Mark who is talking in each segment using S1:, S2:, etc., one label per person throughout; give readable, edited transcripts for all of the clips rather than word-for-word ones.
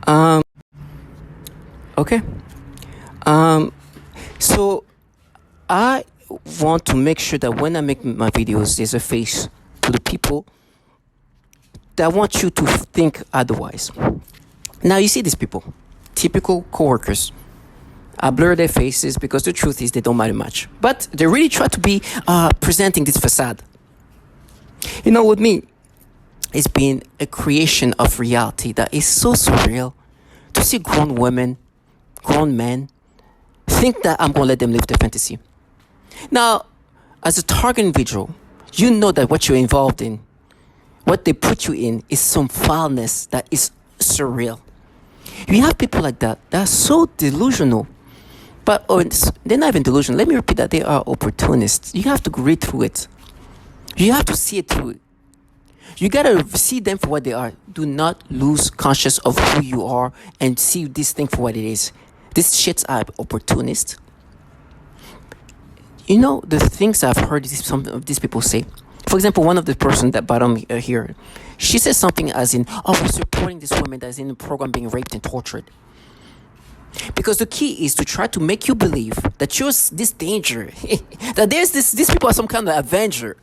S1: Um, okay. Um, so I want to make sure that when I make my videos, there's a face to the people that want you to think otherwise. Now you see these people, typical coworkers. I blur their faces because the truth is they don't matter much. But they really try to be presenting this facade. With me, it's been a creation of reality that is so surreal to see grown women, grown men think that I'm going to let them live their fantasy. Now, as a target individual, you know that what you're involved in, what they put you in, is some foulness that is surreal. You have people like that are so delusional. But they're not even delusional. Let me repeat that they are opportunists. You have to read through it. You have to see it through it. You gotta see them for what they are. Do not lose conscious of who you are and see this thing for what it is. These shits are opportunists. The things I've heard some of these people say. For example, one of the person that bottom here, she says something as in, "Oh, we're supporting this woman that is in the program being raped and tortured." Because the key is to try to make you believe that you're this danger, that these people are some kind of avenger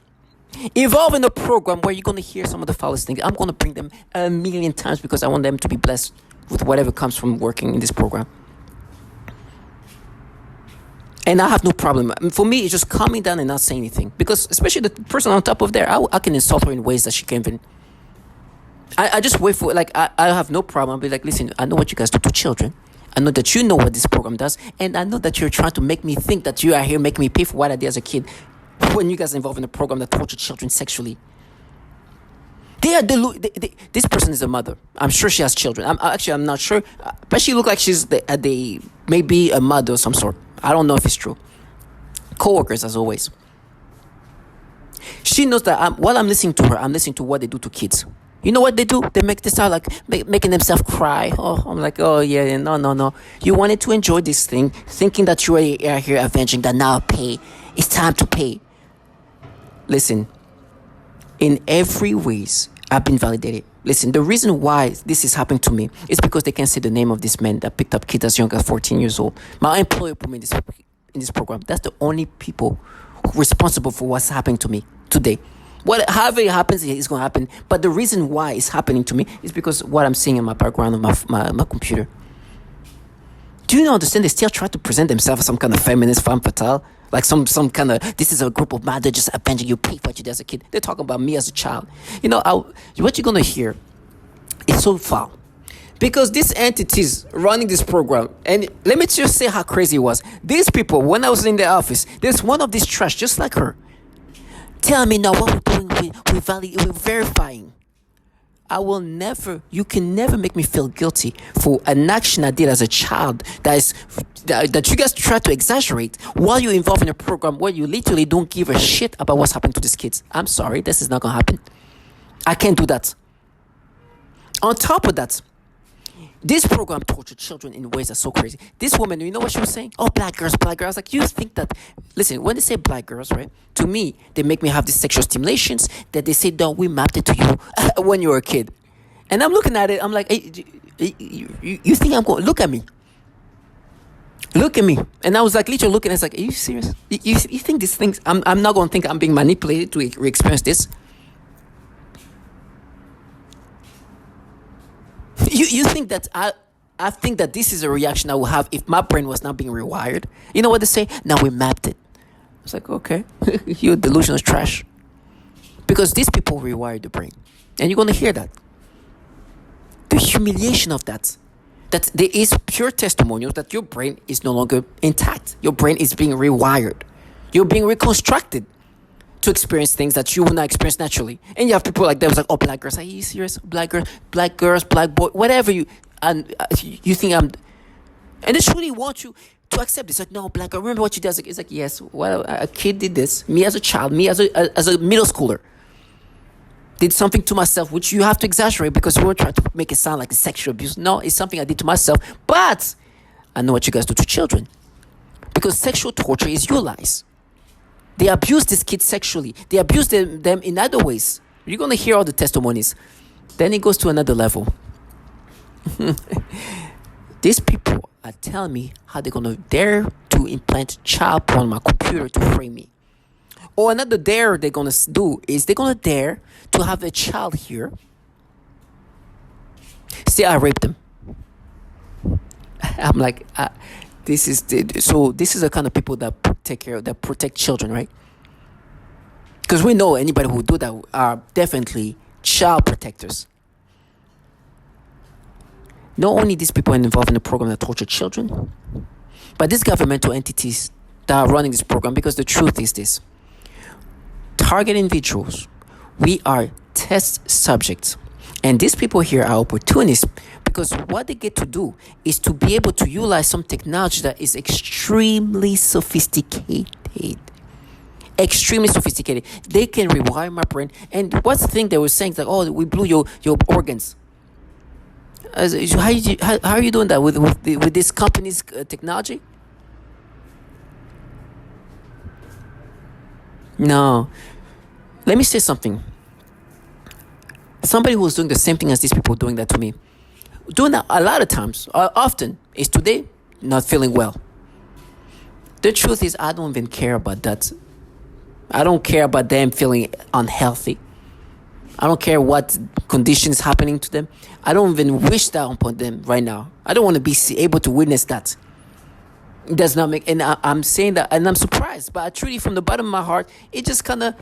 S1: involved in a program where you're going to hear some of the foulest things. I'm going to bring them a million times because I want them to be blessed with whatever comes from working in this program. And I have no problem. For me, it's just calming down and not saying anything. Because especially the person on top of there, I can insult her in ways that she can't even. I just wait for, I have no problem. I'll be like, listen, I know what you guys do to children. I know that you know what this program does. And I know that you're trying to make me think that you are here making me pay for what I did as a kid when you guys are involved in a program that tortured children sexually. This person is a mother. I'm sure she has children. I'm not sure. But she looks like she's maybe a mother of some sort. I don't know if it's true. Co-workers, as always. She knows that while I'm listening to her, I'm listening to what they do to kids. You know what they do? They make this sound like making themselves cry. Oh, I'm like, oh yeah, no. You wanted to enjoy this thing, thinking that you are here avenging that now pay. It's time to pay. Listen, in every ways, I've been validated. Listen, the reason why this is happening to me is because they can't say the name of this man that picked up kids as young as 14 years old. My employer put me in this program. That's the only people responsible for what's happening to me today. However it happens, it's going to happen. But the reason why it's happening to me is because what I'm seeing in my background of my computer. Do you not understand? They still try to present themselves as some kind of feminist femme fatale. Like some kind of, this is a group of men that just avenging you, pay for what you did as a kid. They're talking about me as a child. What you're going to hear is so foul. Because these entities running this program, and let me just say how crazy it was. These people, when I was in the office, there's one of these trash just like her. Tell me now what we're doing, we're verifying. You can never make me feel guilty for an action I did as a child that you guys try to exaggerate while you're involved in a program where you literally don't give a shit about what's happening to these kids. I'm sorry, this is not going to happen. I can't do that. On top of that, this program tortured children in ways that's so crazy. This woman, you know what she was saying? Oh, black girls. I was like, you think that... Listen, when they say black girls, right? To me, they make me have these sexual stimulations that they say, no, we mapped it to you when you were a kid. And I'm looking at it, I'm like, hey, you think I'm going... Look at me. Look at me. And I was like, literally looking, and it's like, are you serious? You think these things... I'm not going to think I'm being manipulated to experience this. You think that I think that this is a reaction I would have if my brain was not being rewired? You know what they say? Now we mapped it. It's like, okay, you're delusional trash. Because these people rewire the brain. And you're going to hear that. The humiliation of that there is pure testimonial that your brain is no longer intact. Your brain is being rewired. You're being reconstructed to experience things that you will not experience naturally. And you have people like that who's like, oh, black girls. Are you serious? Black girls, black boy, whatever you think I'm... And they truly want you to accept this. Like, no, black girl, remember what you did? It's like, yes, well, a kid did this. Me as a child, me as a middle schooler, did something to myself, which you have to exaggerate because you were trying to make it sound like a sexual abuse. No, it's something I did to myself. But I know what you guys do to children. Because sexual torture is your lies. They abuse these kids sexually. They abuse them in other ways. You're going to hear all the testimonies. Then it goes to another level. These people are telling me how they're gonna dare to implant child porn on my computer to frame me. Or another dare they're gonna do is they're gonna dare to have a child here. Say I raped them. I'm like, this is the kind of people that protect children, right? Because we know anybody who do that are definitely child protectors. Not only these people are involved in the program that torture children, but these governmental entities that are running this program, because the truth is this: target individuals, we are test subjects. And these people here are opportunists, because what they get to do is to be able to utilize some technology that is extremely sophisticated. Extremely sophisticated. They can rewire my brain. And what's the thing they were saying? Like, oh, we blew your organs. How are you doing that with this company's technology? No. Let me say something. Somebody who's doing the same thing as these people doing that to me, doing that a lot of times, often, is today not feeling well. The truth is, I don't even care about that. I don't care about them feeling unhealthy. I don't care what conditions happening to them. I don't even wish that upon them right now. I don't want to be able to witness that. It does not make, and I'm saying that, and I'm surprised, but I truly, from the bottom of my heart, it just kind of,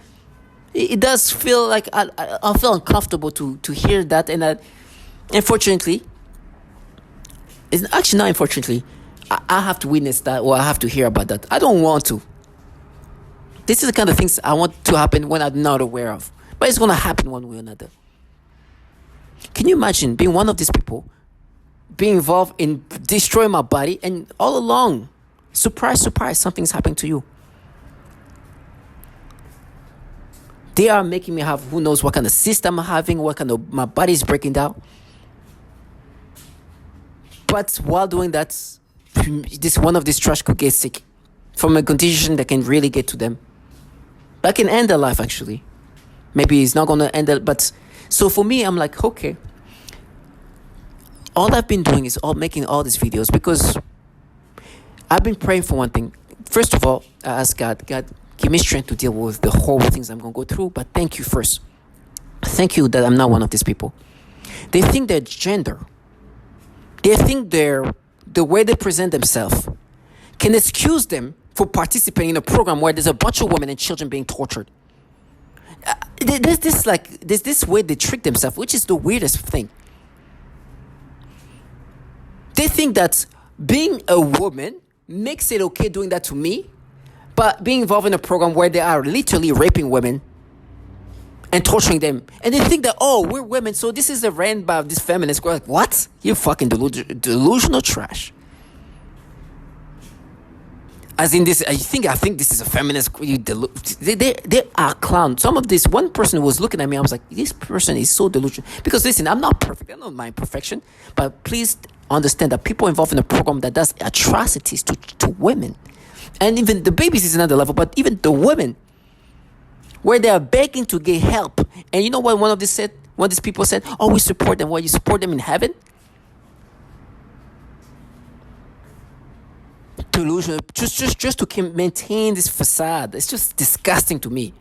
S1: it does feel like I feel uncomfortable to hear that. And unfortunately, it's actually not unfortunately, I have to witness that, or I have to hear about that. I don't want to. This is the kind of things I want to happen when I'm not aware of. But it's going to happen one way or another. Can you imagine being one of these people, being involved in destroying my body, and all along, surprise, surprise, something's happening to you? They are making me have who knows what kind of system I'm having, what kind of, my body is breaking down. But while doing that, this one of these trash could get sick from a condition that can really get to them. That can end their life, actually. Maybe it's not going to end it, but so for me, I'm like, okay. All I've been doing is making all these videos because I've been praying for one thing. First of all, I ask God, give me strength to deal with the horrible things I'm going to go through. But thank you first. Thank you that I'm not one of these people. They think their gender, they think the way they present themselves can excuse them for participating in a program where there's a bunch of women and children being tortured. There's this way they trick themselves, which is the weirdest thing. They think that being a woman makes it okay doing that to me, but being involved in a program where they are literally raping women and torturing them, and they think that, oh, we're women, so this is a rant by this feminist. We're like, what? You fucking delusional trash. As in this, I think this is a feminist. They are clowns. Some of this, one person was looking at me. I was like, this person is so delusional. Because listen, I'm not perfect. I don't mind perfection, but please understand that people involved in a program that does atrocities to women, and even the babies is another level. But even the women, where they are begging to get help, and you know what? One of these people said, "Oh, we support them." Well, you support them in heaven? Delusional, just to maintain this facade. It's just disgusting to me.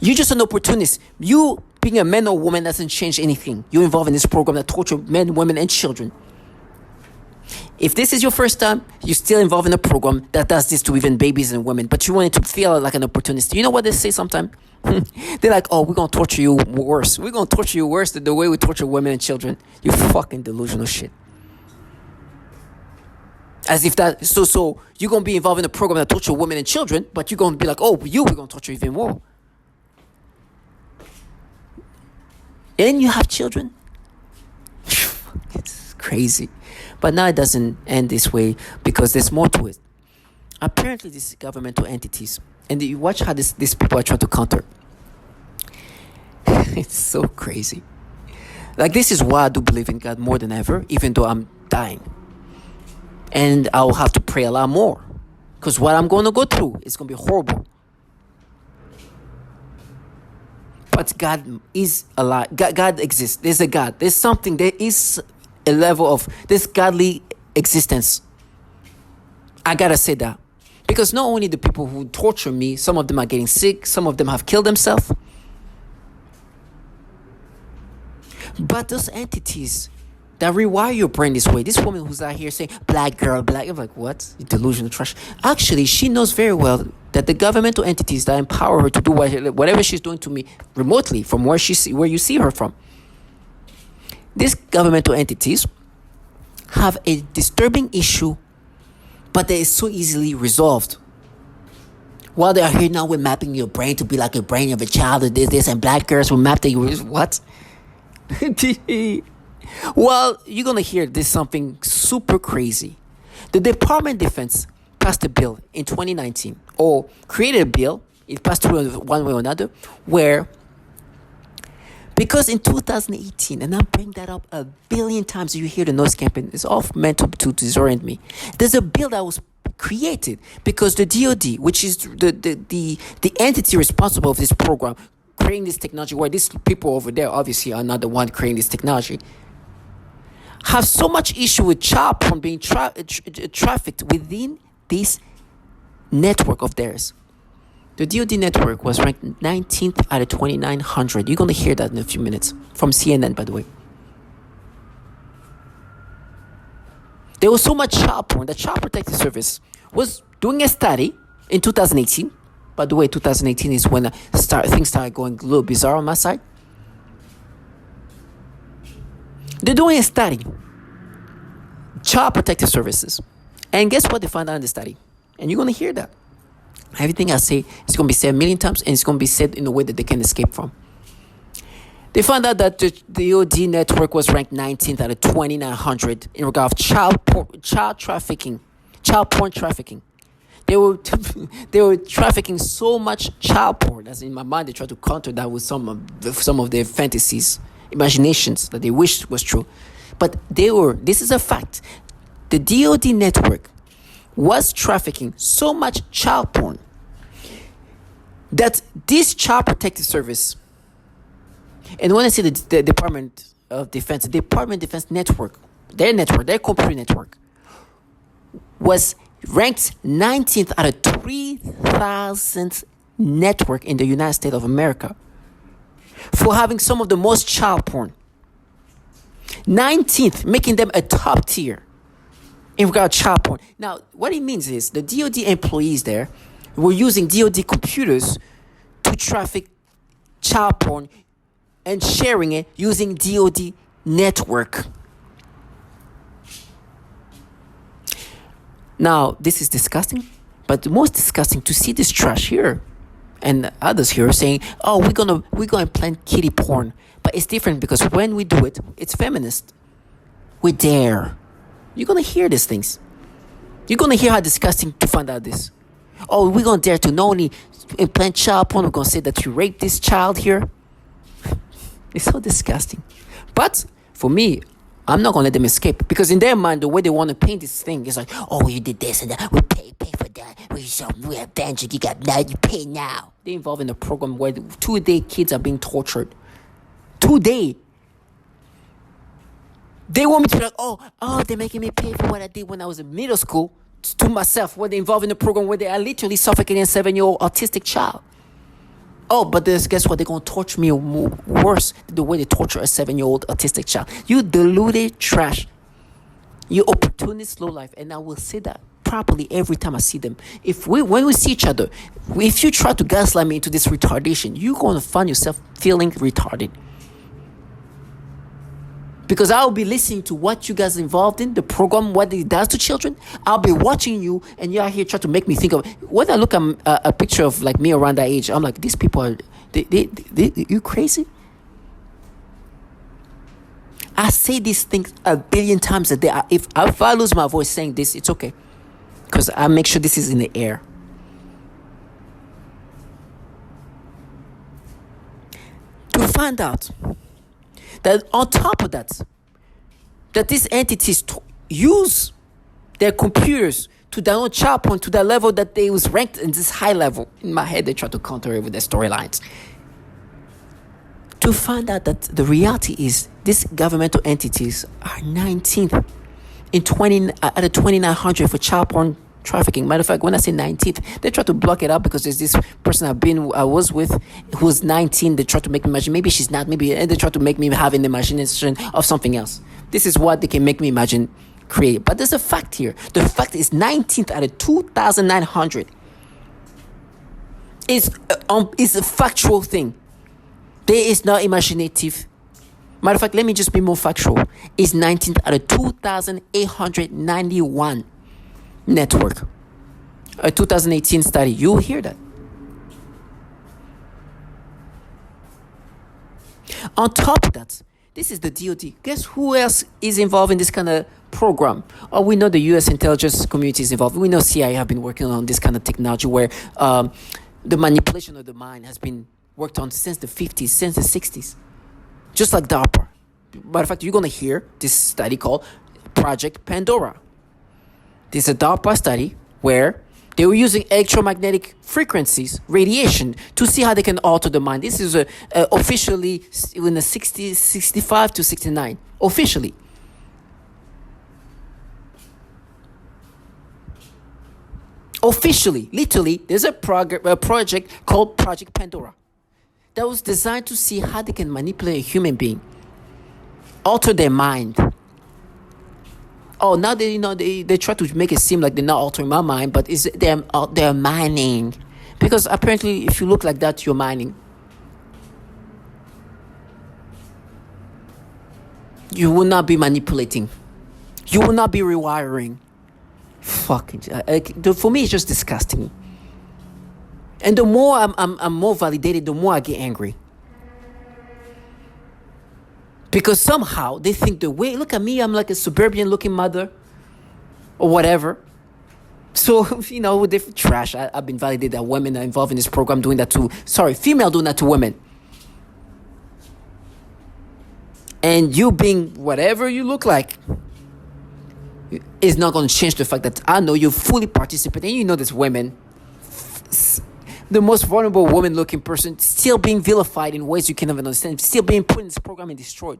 S1: You're just an opportunist. You being a man or woman doesn't change anything. You're involved in this program that torture men, women, and children. If this is your first time, you're still involved in a program that does this to even babies and women, but you want it to feel like an opportunist. You know what they say sometimes? They're like, oh, we're going to torture you worse. We're going to torture you worse than the way we torture women and children. You fucking delusional shit. As if that, so you're going to be involved in a program that torture women and children, but you're going to be like, oh, we're going to torture even more. And you have children? It's crazy. But now it doesn't end this way because there's more to it. Apparently, these governmental entities, and you watch how these people are trying to counter. It's so crazy. Like, this is why I do believe in God more than ever, even though I'm dying. And I'll have to pray a lot more. Because what I'm going to go through is going to be horrible. but God is alive. God exists. There's a God. There's something. There is a level of this godly existence. I gotta say that. Because not only the people who torture me, some of them are getting sick, some of them have killed themselves. But those entities that rewire your brain this way, this woman who's out here saying, black girl, black, I'm like, what? You delusional trash. Actually, she knows very well that the governmental entities that empower her to do whatever she's doing to me remotely from where you see her from. These governmental entities have a disturbing issue, but they are so easily resolved. While they are here now, we're mapping your brain to be like a brain of a child, of this, and black girls will map that what? Well, you're going to hear this something super crazy. The Department of Defense passed a bill in 2019, or created a bill, it passed through one way or another, where, because in 2018, and I'm bringing that up a billion times, you hear the noise campaign, it's all meant to disorient me. There's a bill that was created because the DoD, which is the entity responsible for this program, creating this technology, where these people over there obviously are not the one creating this technology, have so much issue with child porn being trafficked within this network of theirs. The DoD network was ranked 19th out of 2,900. You're going to hear that in a few minutes. From CNN, by the way. There was so much child porn that Child Protective Service was doing a study in 2018. By the way, 2018 is when things started going a little bizarre on my side. They're doing a study. Child Protective Services. And guess what they found out in the study? And you're going to hear that. Everything I say is going to be said a million times, and it's going to be said in a way that they can escape from. They found out that the DoD network was ranked 19th out of 2,900 in regard of child porn trafficking. They were trafficking so much child porn. As in my mind, they tried to counter that with some of their fantasies, imaginations that they wished was true. But this is a fact. The DoD network was trafficking so much child porn that this Child Protective Service, and when I say the Department of Defense, the Department of Defense network, their computer network, was ranked 19th out of 3,000 network in the United States of America for having some of the most child porn. 19th, making them a top tier in regard to child porn. Now, what it means is the DoD employees there were using DoD computers to traffic child porn and sharing it using DoD network. Now, this is disgusting, but the most disgusting to see this trash here and others here saying, oh, we're gonna plant kiddie porn. But it's different because when we do it, it's feminist. We dare. You're gonna hear these things. You're gonna hear how disgusting to find out this. Oh, we're gonna dare to not only implant child porn, we're gonna say that you raped this child here. It's so disgusting. But for me, I'm not gonna let them escape, because in their mind, the way they want to paint this thing is like, oh, you did this and that, we pay for that, we have vengeance, you pay now. They're involved in a program where 2-day kids are being tortured. 2-day. They want me to be like, oh, they're making me pay for what I did when I was in middle school to myself, when they're involved in a program where they are literally suffocating a 7-year-old autistic child. Oh, but guess what? They're going to torture me worse than the way they torture a 7-year-old autistic child. You deluded trash. You opportunist low life. And I will say that properly every time I see them. When we see each other, if you try to gaslight me into this retardation, you're going to find yourself feeling retarded. Because I'll be listening to what you guys are involved in, the program, what it does to children. I'll be watching you, and you're here trying to make me think of. When I look at a picture of like me around that age, I'm like, these people are, you crazy? I say these things a billion times a day. If I lose my voice saying this, it's okay, because I make sure this is in the air. To find out that on top of that these entities use their computers to download child porn to that level that they was ranked in this high level. In my head, they try to counter it with their storylines. to find out that the reality is these governmental entities are 19th in 20 out of 2,900 for child porn trafficking. Matter of fact, when I say 19th, they try to block it out because there's this person I was with who's 19. They try to make me imagine maybe she's not, maybe, and they try to make me have an imagination of something else. This is what they can make me imagine create. But there's a fact here. The fact is 19th out of 2,900 is a factual thing. There is no imaginative. Matter of fact, let me just be more factual. It's 19th out of 2,891 network. A 2018 study. You'll hear that. On top of that, this is the DoD. Guess who else is involved in this kind of program? Oh, we know the U.S. intelligence community is involved. We know CIA have been working on this kind of technology where the manipulation of the mind has been worked on since the 50s, since the 60s. Just like DARPA. Matter of fact, you're going to hear this study called Project Pandora. This is a DARPA study where they were using electromagnetic frequencies, radiation, to see how they can alter the mind. This is officially in the 65 to 69. Officially. Officially, literally, there's a project called Project Pandora that was designed to see how they can manipulate a human being, alter their mind. Oh, now they try to make it seem like they're not altering my mind, but they're mining, because apparently, if you look like that, you're mining. You will not be manipulating. You will not be rewiring. Fucking, for me, it's just disgusting. And the more I'm more validated, the more I get angry. Because somehow they think the way, look at me, I'm like a suburban looking mother or whatever. So, with different trash, I've been validated that women are involved in this program doing that to, female doing that to women. And you being whatever you look like is not going to change the fact that I know you fully participate, and there's women, the most vulnerable woman-looking person, still being vilified in ways you can't even understand, still being put in this program and destroyed.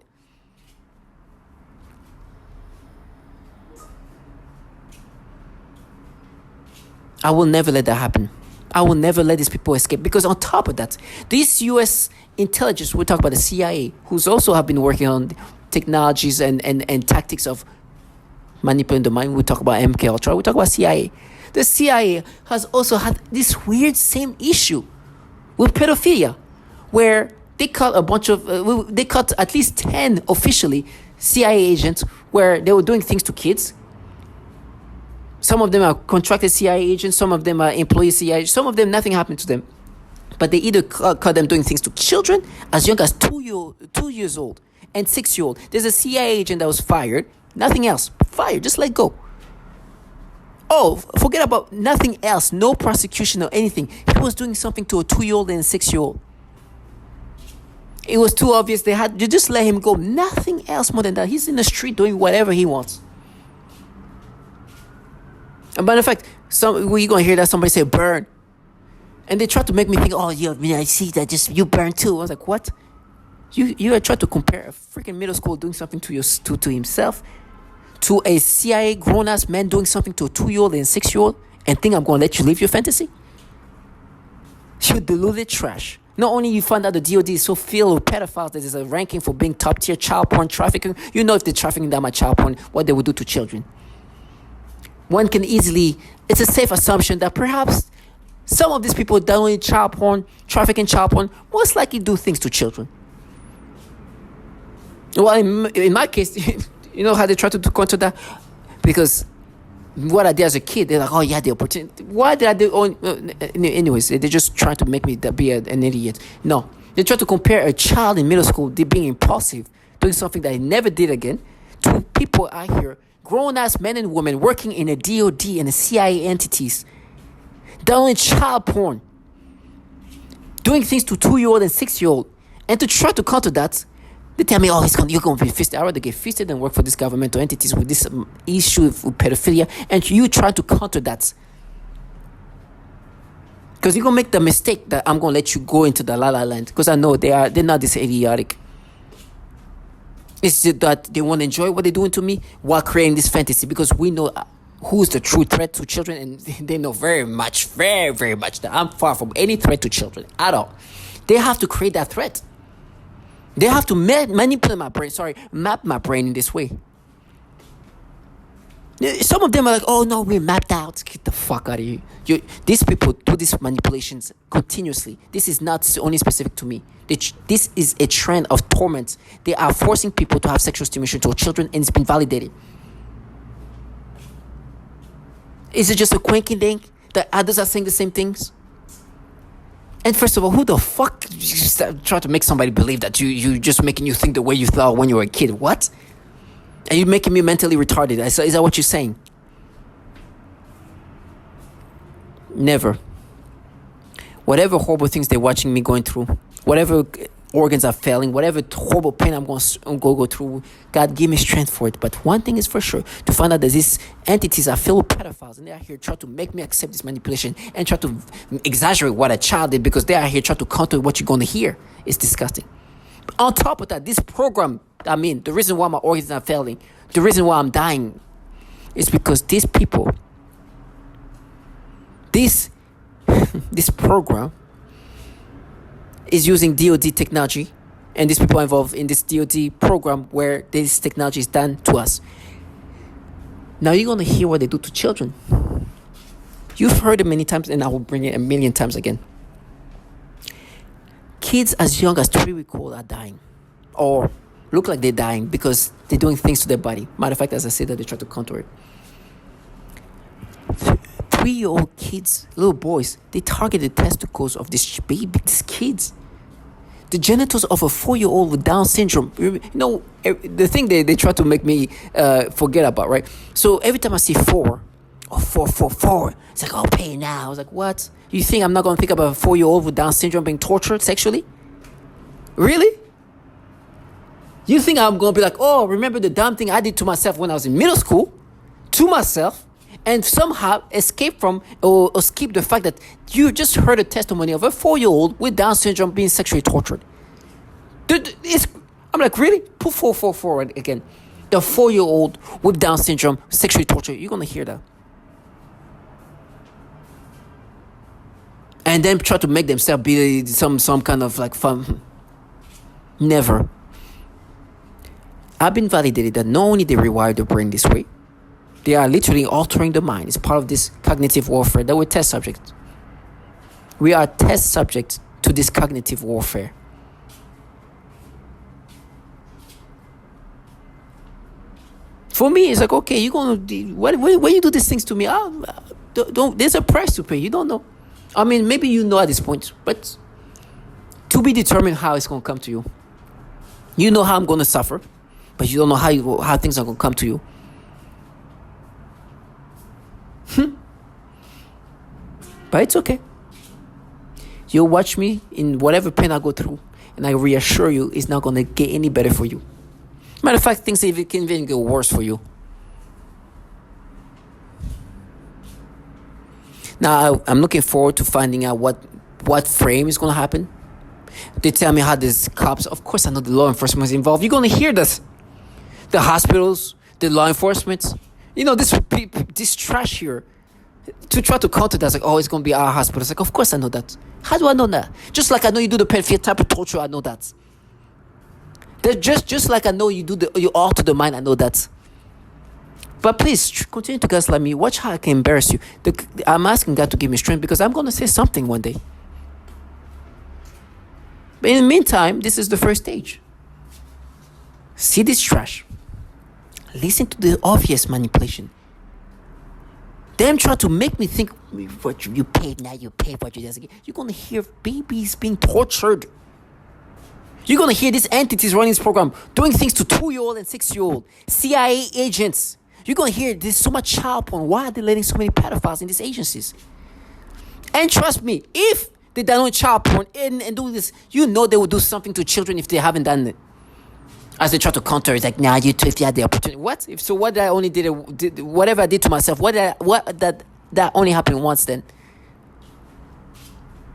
S1: I will never let that happen. I will never let these people escape, because on top of that, this U.S. intelligence, we talk about the CIA, who's also have been working on technologies and tactics of manipulating the mind. We talk about MK Ultra. We talk about CIA. The CIA has also had this weird same issue with pedophilia, where they caught they caught at least 10 officially CIA agents where they were doing things to kids. Some of them are contracted CIA agents. Some of them are employee CIA. Some of them, nothing happened to them. But they either caught them doing things to children as young as 2 years old and 6-year-old. There's a CIA agent that was fired. Nothing else. Fired. Just let go. Oh, forget about nothing else. No prosecution or anything. He was doing something to a 2-year-old and a 6-year-old. It was too obvious. They just let him go. Nothing else more than that. He's in the street doing whatever he wants. And matter of fact, you're going to hear that somebody say burn. And they try to make me think, oh, yeah, I see that, just you burn too. I was like, what? You are trying to compare a freaking middle school doing something to himself to a CIA grown-ass man doing something to a 2-year-old and a 6-year-old, and think I'm going to let you live your fantasy? You deluded trash. Not only you find out the DoD is so filled with pedophiles that there's a ranking for being top-tier child porn trafficking, if they're trafficking that much child porn, what they would do to children. One can easily, it's a safe assumption that perhaps some of these people doing child porn, trafficking child porn, most likely do things to children. Well, in my case, how they try to counter that? Because what I did as a kid, they're like, oh yeah, the opportunity. Why did I do? Anyways, they're just trying to make me be an idiot. No, they try to compare a child in middle school being impulsive, doing something that he never did again, to people out here, grown-ass men and women working in a DoD and a CIA entities, doing child porn, doing things to 2-year-old and 6-year-old, and to try to counter that, they tell me, oh, you're going to be fisted. I'd rather get fisted than work for these governmental entities with this issue of pedophilia, and you try to counter that. Because you're going to make the mistake that I'm going to let you go into the la la land. Because I know they're not this idiotic. It's just that they want to enjoy what they're doing to me while creating this fantasy. Because we know who's the true threat to children. And they know very much that I'm far from any threat to children at all. They have to create that threat. They have to manipulate my brain. Map my brain in this way. Some of them are like, oh no, we're mapped out. Get the fuck out of here. These people do these manipulations continuously. This is not only specific to me. This is a trend of torment. They are forcing people to have sexual stimulation to children, and it's been validated. Is it just a quinky dink that others are saying the same things? And first of all, who the fuck try to make somebody believe that you just making you think the way you thought when you were a kid? What? Are you making me mentally retarded? Is that what you're saying? Never. Whatever horrible things they're watching me going through, whatever organs are failing, whatever horrible pain I'm going to go through, God give me strength for it. But one thing is for sure, to find out that these entities are filled with pedophiles and they are here trying to make me accept this manipulation and try to exaggerate what a child did because they are here trying to counter what you're going to hear. It's disgusting. On top of that, this program, the reason why my organs are failing, the reason why I'm dying is because these people, this program is using DoD technology, and these people are involved in this DoD program where this technology is done to us. Now you're going to hear what they do to children. You've heard it many times, and I will bring it a million times again. Kids as young as 3 weeks old are dying, or look like they're dying because they're doing things to their body. Matter of fact, as I said, that they try to counter it. 3-year-old kids, little boys, they target the testicles of these kids. The genitals of a 4-year-old with Down syndrome. The thing they try to make me forget about, right? So every time I see 4, it's like, oh, pay now. I was like, what? You think I'm not going to think about a 4-year-old with Down syndrome being tortured sexually? Really? You think I'm going to be like, oh, remember the dumb thing I did to myself when I was in middle school? To myself? And somehow escape from or escape the fact that you just heard a testimony of a 4-year-old with Down syndrome being sexually tortured. I'm like, really? Put 444 again. The 4-year-old with Down syndrome sexually tortured. You're going to hear that. And then try to make themselves be some kind of like fun. Never. I've been validated that not only they rewire the brain this way, they are literally altering the mind. It's part of this cognitive warfare that we're test subjects. We are test subjects to this cognitive warfare. For me, it's like, okay, you're going to... When you do these things to me, don't, there's a price to pay. You don't know. Maybe you know at this point, but to be determined how it's going to come to you. You know how I'm going to suffer, but you don't know how things are going to come to you. But it's okay. You'll watch me in whatever pain I go through, and I reassure you it's not going to get any better for you. Matter of fact, things can even get worse for you. Now, I'm looking forward to finding out what frame is going to happen. They tell me how these cops, of course I know the law enforcement is involved. You're going to hear this. The hospitals, the law enforcement. This trash here. To try to counter that, it's like, oh, it's going to be our hospital. It's like, of course I know that. How do I know that? Just like I know you do the pedophile type of torture, I know that. Just like I know you alter the mind, I know that. But please, continue to gaslight me. Watch how I can embarrass you. I'm asking God to give me strength because I'm going to say something one day. But in the meantime, this is the first stage. See this trash. Listen to the obvious manipulation. Them try to make me think what you paid now, you pay what you did. You're going to hear babies being tortured. You're going to hear these entities running this program doing things to 2-year-old and 6-year-old. CIA agents. You're going to hear there's so much child porn. Why are they letting so many pedophiles in these agencies? And trust me, if they done child porn and do this, they will do something to children if they haven't done it. As they try to counter, it's like, nah, you too, if you had the opportunity. What? What I only did, whatever I did to myself, that only happened once then.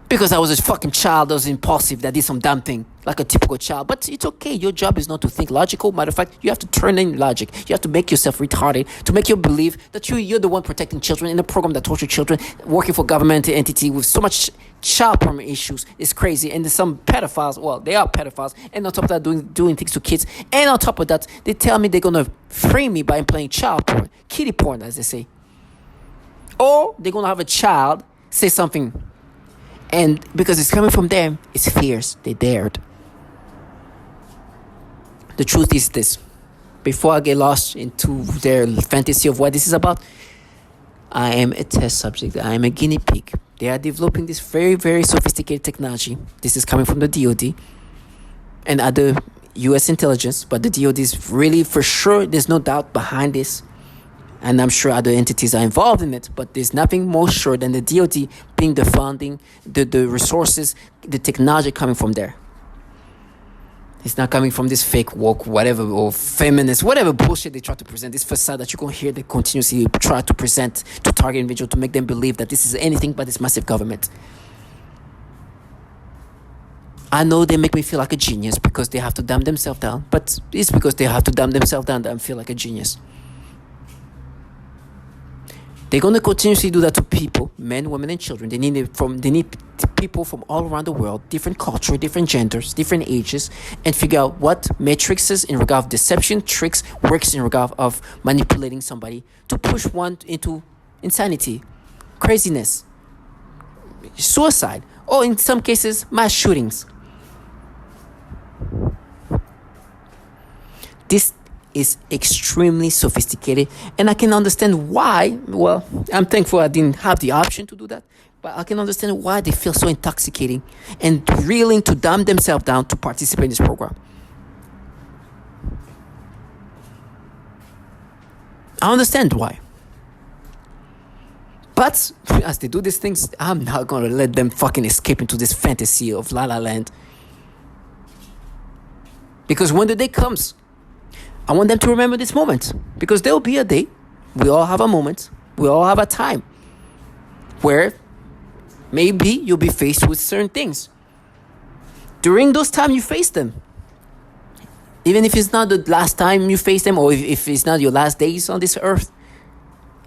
S1: Because I was a fucking child that was impulsive, that did some dumb thing, like a typical child. But it's okay. Your job is not to think logical. Matter of fact, you have to turn in logic. You have to make yourself retarded to make you believe that you're the one protecting children in a program that tortures children, working for government entity with so much child porn issues. It's crazy. And there's some pedophiles. Well, they are pedophiles. And on top of that, doing things to kids. And on top of that, they tell me they're going to frame me by playing child porn, kiddie porn, as they say. Or they're going to have a child say something, and because it's coming from them, it's fierce. They dared. The truth is this. Before I get lost into their fantasy of what this is about, I am a test subject. I am a guinea pig. They are developing this very, very sophisticated technology. This is coming from the DOD and other U.S. intelligence. But the DOD is really, for sure, there's no doubt behind this. And I'm sure other entities are involved in it, but there's nothing more sure than the DOD being the funding, the resources, the technology coming from there. It's not coming from this fake woke, whatever, or feminist, whatever bullshit they try to present. This facade that you're going to hear they continuously try to present to target individuals to make them believe that this is anything but this massive government. I know they make me feel like a genius because they have to dumb themselves down, but it's because they have to dumb themselves down that I feel like a genius. They're going to continuously do that to people, men, women, and children. They need people from all around the world, different culture, different genders, different ages, and figure out what matrices in regard of deception, tricks, works in regard of manipulating somebody to push one into insanity, craziness, suicide, or in some cases, mass shootings. This is extremely sophisticated, and I can understand why. Well, I'm thankful I didn't have the option to do that, but I can understand why they feel so intoxicating and willing to dumb themselves down to participate in this program. I understand why. But as they do these things, I'm not going to let them fucking escape into this fantasy of La La Land. Because when the day comes, I want them to remember this moment, because there will be a day, we all have a moment, we all have a time where maybe you'll be faced with certain things. During those times you face them, even if it's not the last time you face them, or if it's not your last days on this earth,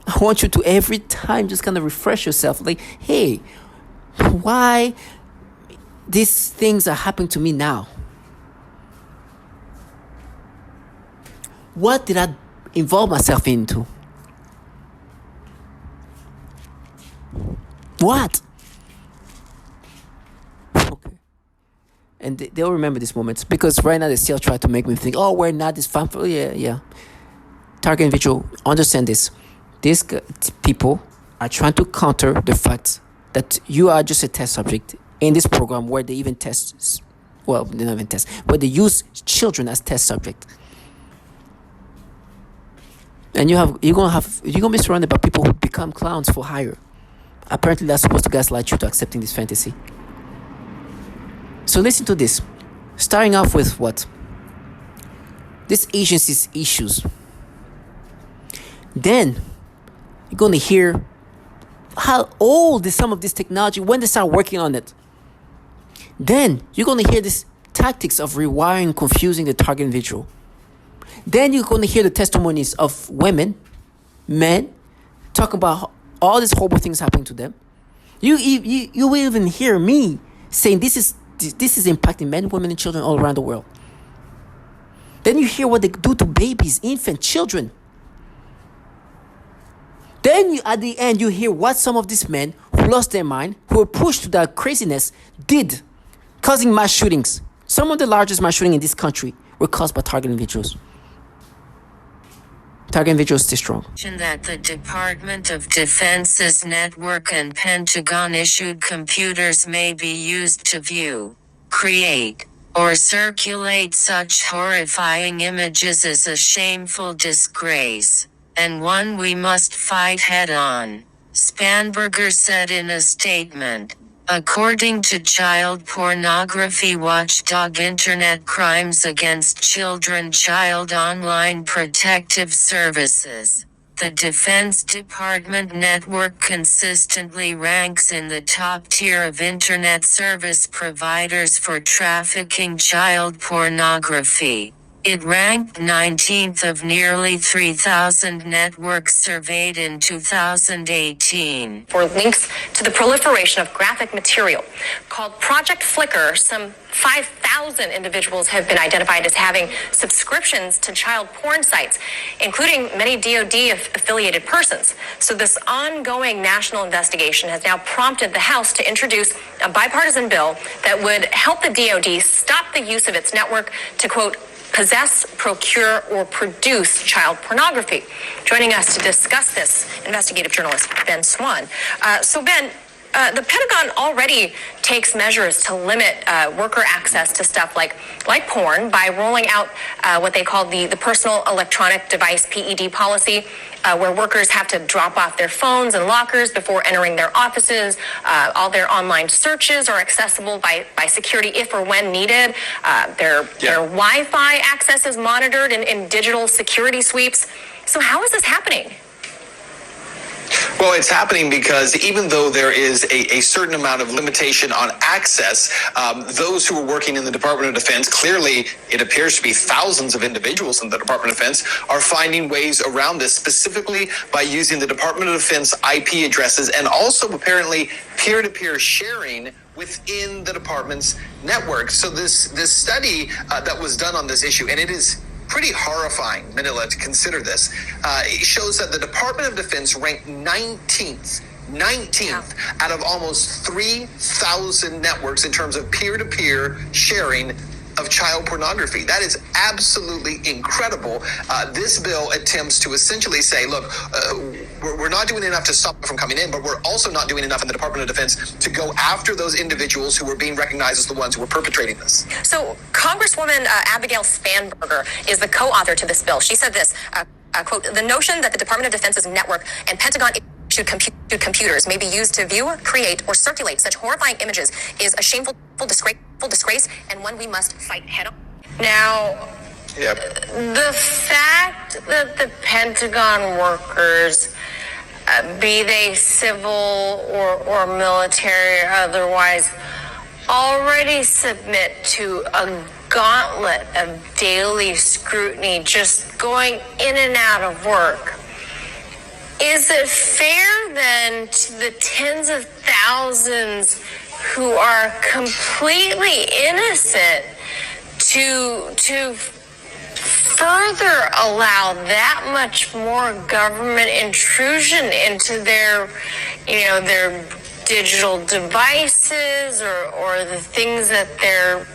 S1: I want you to every time just kind of refresh yourself, like, hey, why these things are happening to me now? What did I involve myself into? What? Okay. And they'll remember these moments, because right now they still try to make me think, oh, we're not this fun. Yeah. Target individual, understand this. These people are trying to counter the fact that you are just a test subject in this program where they even test, well, they don't even test, where they use children as test subject. And you're gonna be surrounded by people who become clowns for hire. Apparently, that's supposed to gaslight you to accepting this fantasy. So listen to this. Starting off with what? This agency's issues. Then you're gonna hear how old is some of this technology when they start working on it. Then you're gonna hear this tactics of rewiring, confusing the target individual. Then you're going to hear the testimonies of women, men, talking about all these horrible things happening to them. You will even hear me saying this is impacting men, women, and children all around the world. Then you hear what they do to babies, infants, children. Then at the end, you hear what some of these men who lost their mind, who were pushed to that craziness, did, causing mass shootings. Some of the largest mass shootings in this country were caused by target individuals. Target individuals stay strong.
S2: That the Department of Defense's network and Pentagon-issued computers may be used to view, create, or circulate such horrifying images is a shameful disgrace, and one we must fight head-on, Spanberger said in a statement. According to child pornography watchdog Internet Crimes Against Children Child Online Protective Services, The Defense Department network consistently ranks in the top tier of Internet service providers for trafficking child pornography. It ranked 19th of nearly 3,000 networks surveyed in 2018.
S3: For links to the proliferation of graphic material. Called Project Flickr, some 5,000 individuals have been identified as having subscriptions to child porn sites, including many DoD-affiliated persons. So this ongoing national investigation has now prompted the House to introduce a bipartisan bill that would help the DoD stop the use of its network to, quote, possess, procure, or produce child pornography. Joining us to discuss this, investigative journalist Ben Swan. So Ben, the Pentagon already takes measures to limit worker access to stuff like porn by rolling out what they call the Personal Electronic Device PED policy, where workers have to drop off their phones and lockers before entering their offices. All their online searches are accessible by security if or when needed. Their Wi-Fi access is monitored in digital security sweeps. So how is this happening?
S4: Well, it's happening because even though there is a certain amount of limitation on access, those who are working in the Department of Defense, clearly it appears to be thousands of individuals in the Department of Defense, are finding ways around this, specifically by using the Department of Defense IP addresses and also apparently peer-to-peer sharing within the department's network. So this study that was done on this issue, and it is pretty horrifying, Manila, to consider this. It shows that the Department of Defense ranked 19th out of almost 3,000 networks in terms of peer-to-peer sharing of child pornography. That is absolutely incredible. This bill attempts to essentially say, look, we're not doing enough to stop it from coming in, but we're also not doing enough in the Department of Defense to go after those individuals who are being recognized as the ones who are perpetrating this.
S3: So Congresswoman Abigail Spanberger is the co-author to this bill. She said this, quote, "The notion that the Department of Defense's network and Pentagon issued computers may be used to view, create, or circulate such horrifying images is a shameful disgrace and one we must fight head on." Now, the fact that the Pentagon workers, be they civil or military or otherwise, already submit to a gauntlet of daily scrutiny just going in and out of work, is it fair then to the tens of thousands who are completely innocent to further allow that much more government intrusion into their digital devices or the things that they're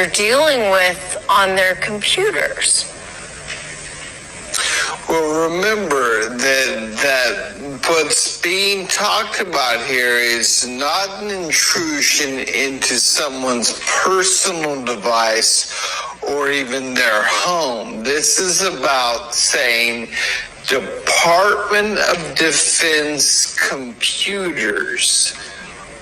S3: dealing with on their computers?
S4: Well, remember that what's being talked about here is not an intrusion into someone's personal device or even their home. This is about saying Department of Defense computers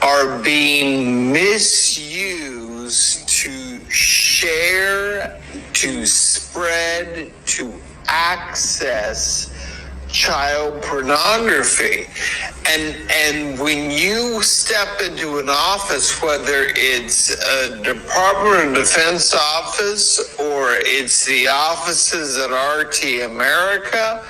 S4: are being misused to share, to spread, to access child pornography. And when you step into an office, whether it's a Department of Defense office or it's the offices at RT America,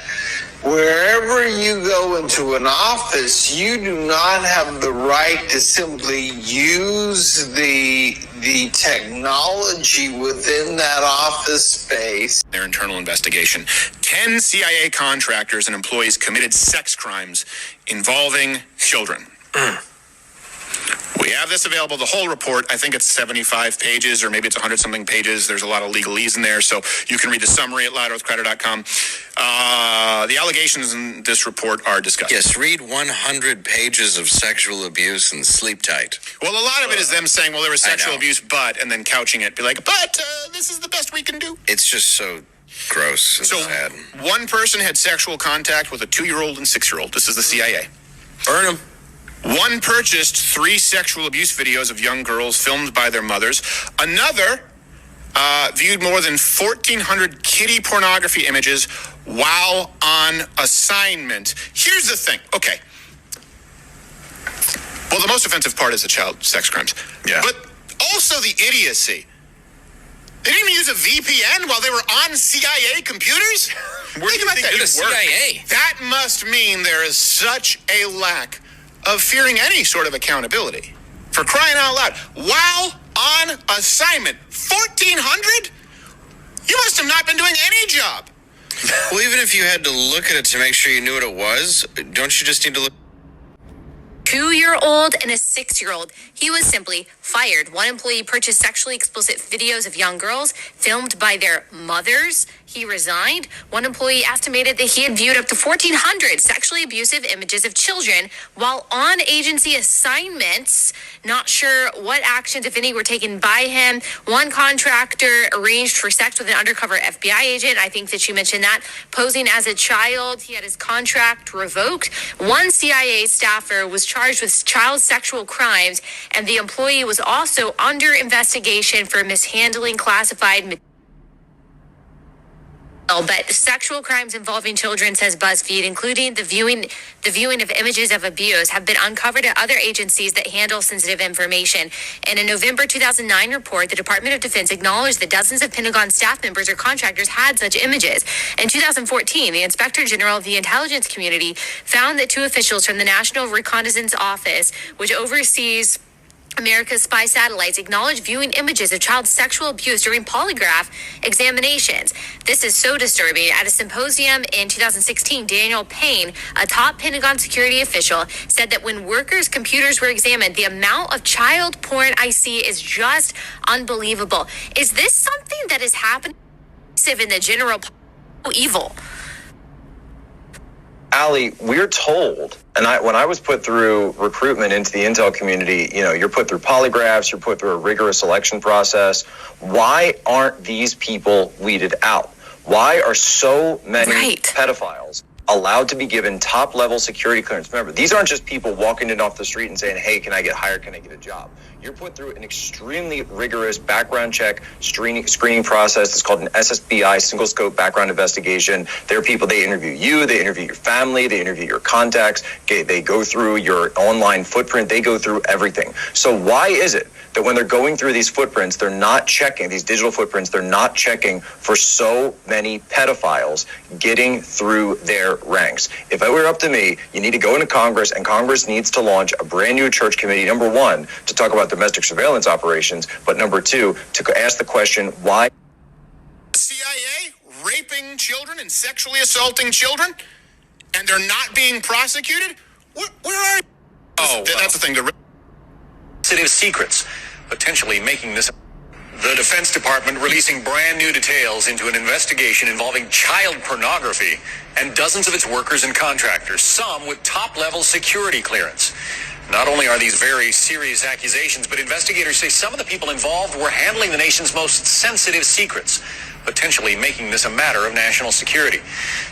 S4: wherever you go into an office, you do not have the right to simply use the technology within that office space.
S5: Their internal investigation. 10 CIA contractors and employees committed sex crimes involving children. We have this available, the whole report. I think it's 75 pages, or maybe it's 100-something pages. There's a lot of legalese in there, so you can read the summary at loudearthcrowder.com. The allegations in this report are disgusting.
S6: Yes, read 100 pages of sexual abuse and sleep tight.
S5: Well, a lot of it is them saying, well, there was sexual abuse, and then couching it. Be like, but this is the best we can do.
S6: It's just so gross and sad.
S5: One person had sexual contact with a 2-year-old and 6-year-old. This is the CIA.
S6: Burn them.
S5: One purchased 3 sexual abuse videos of young girls filmed by their mothers. Another viewed more than 1,400 kiddie pornography images while on assignment. Here's the thing. Okay. Well, the most offensive part is the child sex crimes.
S6: Yeah.
S5: But also the idiocy. They didn't even use a VPN while they were on CIA computers?
S6: Where do you think
S5: that.
S6: the CIA?
S5: That must mean there is such a lack of fearing any sort of accountability. For crying out loud. While on assignment. 1,400? You must have not been doing any job.
S6: Well, even if you had to look at it to make sure you knew what it was, don't you just need to look?
S3: 2-year-old and a 6-year-old. He was simply fired. One employee purchased sexually explicit videos of young girls filmed by their mothers. He resigned. One employee estimated that he had viewed up to 1,400 sexually abusive images of children while on agency assignments. Not sure what actions, if any, were taken by him. One contractor arranged for sex with an undercover FBI agent. I think that you mentioned that. Posing as a child, he had his contract revoked. One CIA staffer was charged with child sexual crimes, and the employee was also under investigation for mishandling classified material. But sexual crimes involving children, says BuzzFeed, including the viewing of images of abuse, have been uncovered at other agencies that handle sensitive information. In a November 2009 report, the Department of Defense acknowledged that dozens of Pentagon staff members or contractors had such images. In 2014, the Inspector General of the Intelligence Community found that 2 officials from the National Reconnaissance Office, which oversees America's spy satellites, acknowledged viewing images of child sexual abuse during polygraph examinations. This is so disturbing. At a symposium in 2016, Daniel Payne, a top Pentagon security official, said that when workers' computers were examined, the amount of child porn I see is just unbelievable. Is this something that is happening in the general evil?
S7: Allie, we're told, and when I was put through recruitment into the intel community, you're put through polygraphs, you're put through a rigorous selection process. Why aren't these people weeded out? Why are so many pedophiles allowed to be given top-level security clearance? Remember, these aren't just people walking in off the street and saying, hey, can I get hired? Can I get a job? You're put through an extremely rigorous background check screening process. It's called an SSBI, single scope background investigation. There are people, they interview you, they interview your family, they interview your contacts, they go through your online footprint, they go through everything. So why is it that when they're going through these footprints, they're not checking, these digital footprints, they're not checking for so many pedophiles getting through their ranks? If it were up to me, you need to go into Congress, and Congress needs to launch a brand new church committee, number 1, to talk about domestic surveillance operations, but number 2, to ask the question, why
S5: CIA raping children and sexually assaulting children, and they're not being prosecuted? Where are you? That's the thing.
S8: Sensitive secrets, potentially making this. The Defense Department releasing brand new details into an investigation involving child pornography and dozens of its workers and contractors, some with top-level security clearance. Not only are these very serious accusations, but investigators say some of the people involved were handling the nation's most sensitive secrets, potentially making this a matter of national security.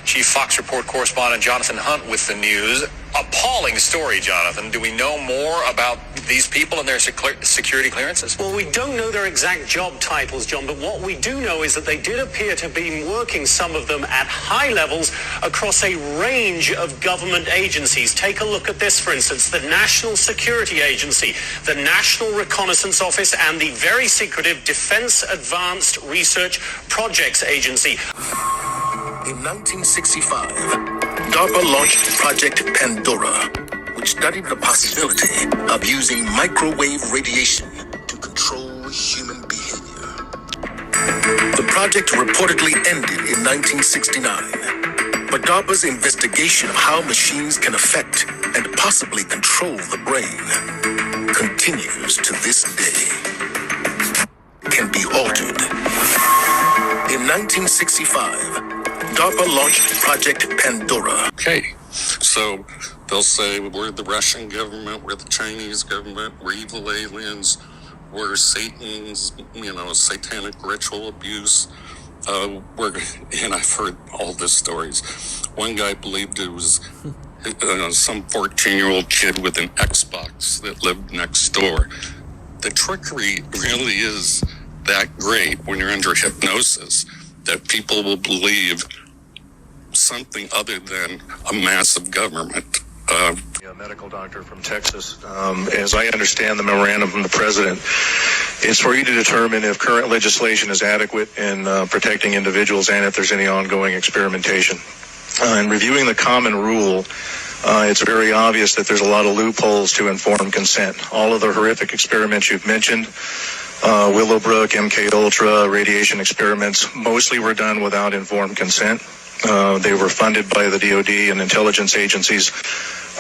S8: Chief Fox Report correspondent Jonathan Hunt with the news. Appalling story, Jonathan. Do we know more about these people and their security clearances?
S9: Well, we don't know their exact job titles, John, but what we do know is that they did appear to be working, some of them at high levels, across a range of government agencies. Take a look at this, for instance, the National Security Agency, the National Reconnaissance Office, and the very secretive Defense Advanced Research Projects Agency.
S10: In 1965, DARPA launched Project Pandora, which studied the possibility of using microwave radiation to control human behavior. The project reportedly ended in 1969, but DARPA's investigation of how machines can affect and possibly control the brain continues to this day. Can be altered. In 1965, DARPA launched Project Pandora.
S11: Okay, so they'll say we're the Russian government, we're the Chinese government, we're evil aliens, we're Satan's, satanic ritual abuse. And I've heard all the stories. One guy believed it was some 14-year-old kid with an Xbox that lived next door. The trickery really is that great when you're under hypnosis that people will believe something other than a massive government.
S12: A medical doctor from Texas. As I understand the memorandum from the president, it's for you to determine if current legislation is adequate in protecting individuals and if there's any ongoing experimentation. In reviewing the common rule, it's very obvious that there's a lot of loopholes to informed consent. All of the horrific experiments you've mentioned, Willowbrook, MK Ultra, radiation experiments, mostly were done without informed consent. They were funded by the DoD and intelligence agencies,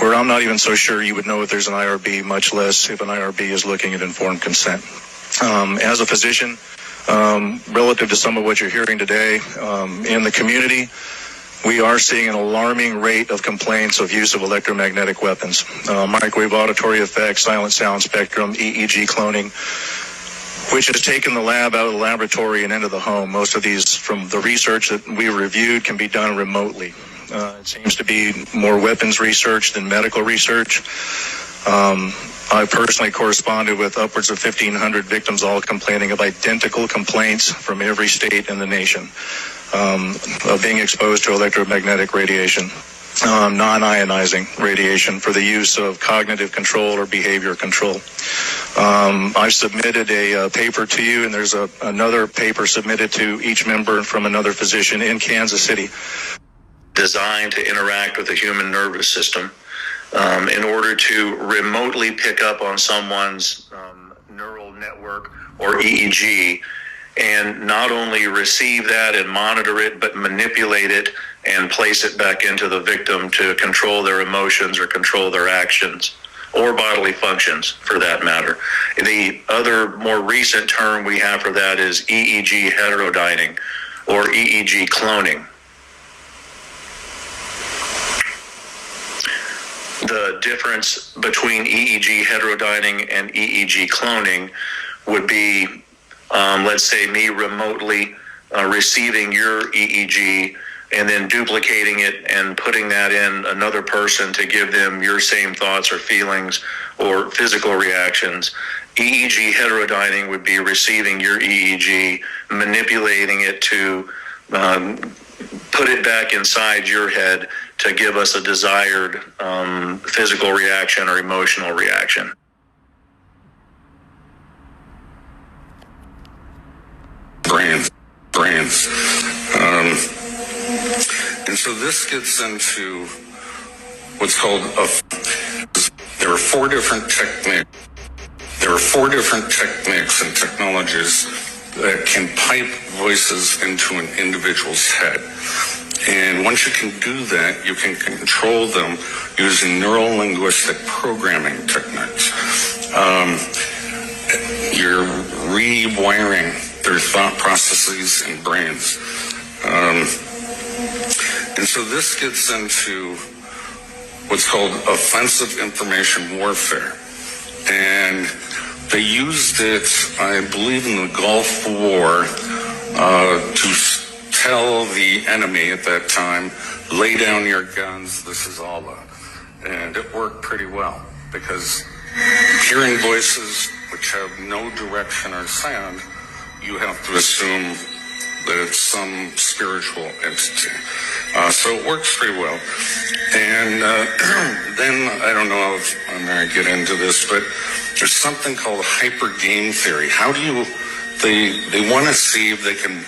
S12: where I'm not even so sure you would know if there's an IRB, much less if an IRB is looking at informed consent. As a physician, relative to some of what you're hearing today, in the community, we are seeing an alarming rate of complaints of use of electromagnetic weapons, microwave auditory effects, silent sound spectrum, EEG cloning, which has taken the lab out of the laboratory and into the home. Most of these, from the research that we reviewed, can be done remotely. It seems to be more weapons research than medical research. I personally corresponded with upwards of 1,500 victims, all complaining of identical complaints from every state in the nation of being exposed to electromagnetic radiation, non-ionizing radiation for the use of cognitive control or behavior control. I submitted a paper to you, and there's another paper submitted to each member from another physician in Kansas City.
S13: Designed to interact with the human nervous system in order to remotely pick up on someone's neural network or EEG, and not only receive that and monitor it, but manipulate it and place it back into the victim to control their emotions or control their actions or bodily functions, for that matter. The other more recent term we have for that is EEG heterodyning or EEG cloning. The difference between EEG heterodyning and EEG cloning would be, let's say, me remotely receiving your EEG and then duplicating it and putting that in another person to give them your same thoughts or feelings or physical reactions. EEG heterodyning would be receiving your EEG, manipulating it to put it back inside your head to give us a desired physical reaction or emotional reaction.
S11: Brains. And so this gets into what's called there are four different techniques and technologies that can pipe voices into an individual's head. And once you can do that, you can control them using neuro-linguistic programming techniques. You're rewiring their thought processes and brains. And so this gets into what's called offensive information warfare. And they used it, I believe, in the Gulf War to tell the enemy at that time, lay down your guns, this is Allah. And it worked pretty well, because hearing voices which have no direction or sound, you have to assume that it's some spiritual entity. So it works pretty well. And then, I don't know if I'm going to get into this, but there's something called hyper game theory. How do you, they want to see if they can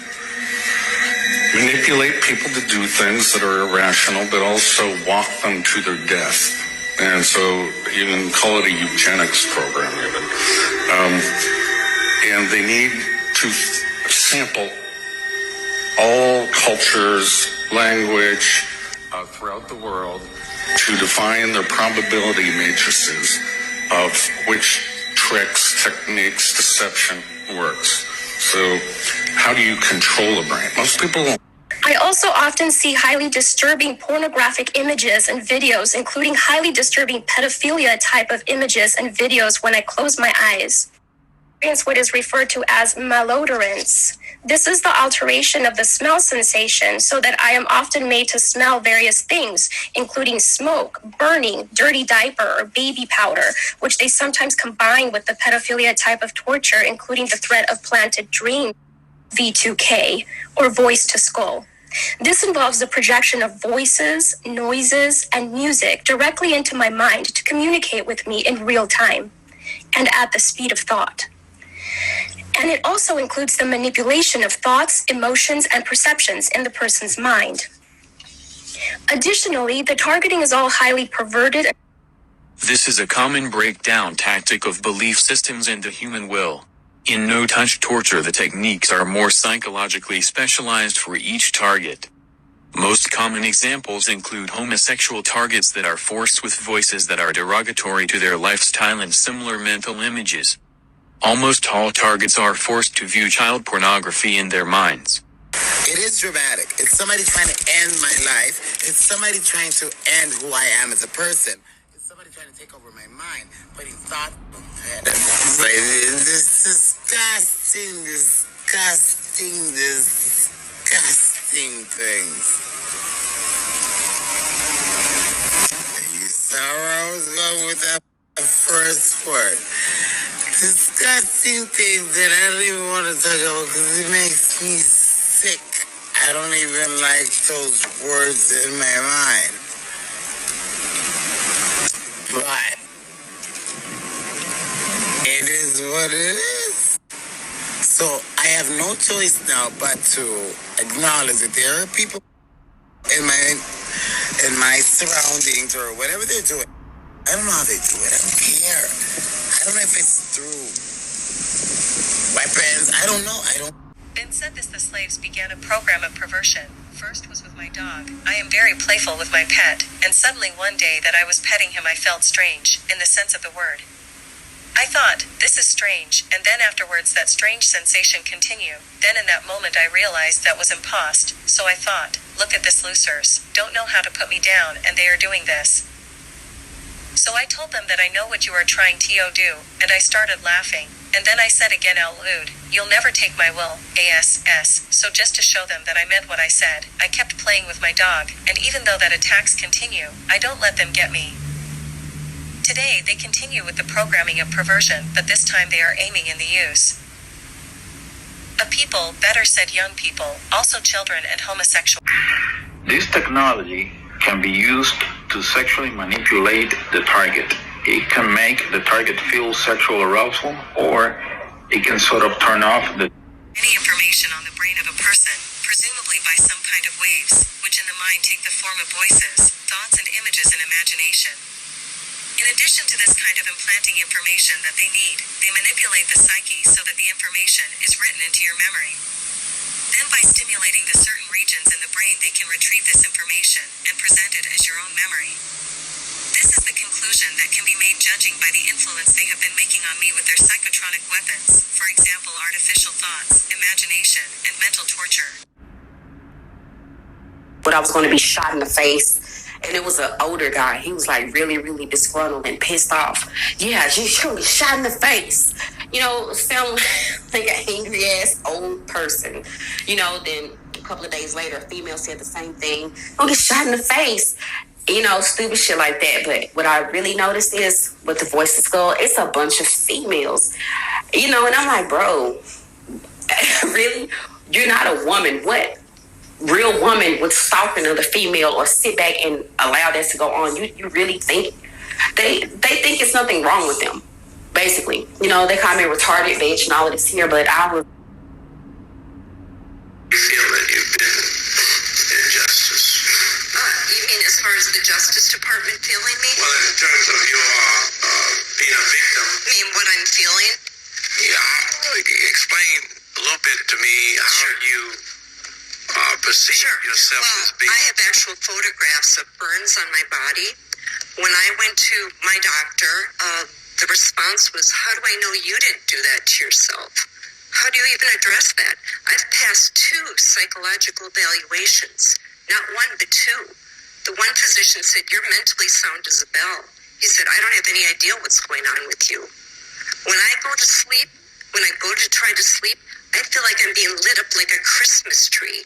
S11: manipulate people to do things that are irrational, but also walk them to their death. And so you can call it a eugenics program even. And they need to sample all cultures, language throughout the world to define their probability matrices of which tricks, techniques, deception works. So how do you control the brain? Most people don't.
S3: I also often see highly disturbing pornographic images and videos, including highly disturbing pedophilia type of images and videos when I close my eyes. experience what is referred to as malodorance. This is the alteration of the smell sensation so that I am often made to smell various things, including smoke, burning, dirty diaper, or baby powder, which they sometimes combine with the pedophilia type of torture, including the threat of planted dream, V2K, or voice to skull. This involves the projection of voices, noises, and music directly into my mind to communicate with me in real time and at the speed of thought. And it also includes the manipulation of thoughts, emotions, and perceptions in the person's mind. Additionally, the targeting is all highly perverted.
S14: This is a common breakdown tactic of belief systems and the human will. In no-touch torture, the techniques are more psychologically specialized for each target. Most common examples include homosexual targets that are forced with voices that are derogatory to their lifestyle and similar mental images. Almost all targets are forced to view child pornography in their minds.
S15: It is dramatic. It's somebody trying to end my life. It's somebody trying to end who I am as a person. It's somebody trying to take over my mind, putting thought this disgusting things. You saw where I was going with that first word. Disgusting things that I don't even want to talk about because it makes me sick. I don't even like those words in my mind. But it is what it is. So I have no choice now but to acknowledge that there are people in my surroundings or whatever they're doing. I don't know how they do it. I don't care. I don't know if it's through weapons. I don't know.
S16: Ben said this: the slaves began a program of perversion. First was with my dog. I am very playful with my pet, and suddenly one day that I was petting him I felt strange, in the sense of the word. I thought, this is strange, and then afterwards that strange sensation continued. Then in that moment I realized that was impost, so I thought, look at this losers, don't know how to put me down, and they are doing this. So I told them that I know what you are trying to do, and I started laughing, and then I said again out loud, you'll never take my will, ASS, so just to show them that I meant what I said, I kept playing with my dog, and even though that attacks continue, I don't let them get me. Today, they continue with the programming of perversion, but this time they are aiming in the use of people, better said young people, also children and homosexual.
S13: This technology can be used to sexually manipulate the target. It can make the target feel sexual arousal, or it can sort of turn off
S16: any information on the brain of a person, presumably by some kind of waves, which in the mind take the form of voices, thoughts and images and imagination. In addition to this kind of implanting information that they need, they manipulate the psyche so that the information is written into your memory. Then by stimulating the certain regions in the brain they can retrieve this information and present it as your own memory. This is the conclusion that can be made judging by the influence they have been making on me with their psychotronic weapons, for example artificial thoughts, imagination, and mental torture.
S17: But I was going to be shot in the face. And it was an older guy. He was like really, really disgruntled and pissed off. Yeah, you should be shot in the face. You know, sound like an angry ass old person. You know, then a couple of days later, a female said the same thing. Don't get shot in the face. You know, stupid shit like that. But what I really noticed is with the voice to skull, it's a bunch of females. You know, and I'm like, bro, really? You're not a woman. What real woman would stalk another female or sit back and allow that to go on? You really think they think it's nothing wrong with them, basically. You know, they call me retarded bitch and all of this here, but I was.
S18: You feel that you've been injustice? You mean as far as the Justice Department feeling me? Well, in terms of your being a victim. You mean what I'm feeling? Yeah, explain a little bit to me how you perceive yourself as being. I have actual photographs of burns on my body. When I went to my doctor, the response was, how do I know you didn't do that to yourself? How do you even address that? I've passed 2 psychological evaluations, not 1 but 2. The one physician said, you're mentally sound as a bell. He said, I don't have any idea what's going on with you. When I go to sleep, when when I go to try to sleep, I feel like I'm being lit up like a Christmas tree.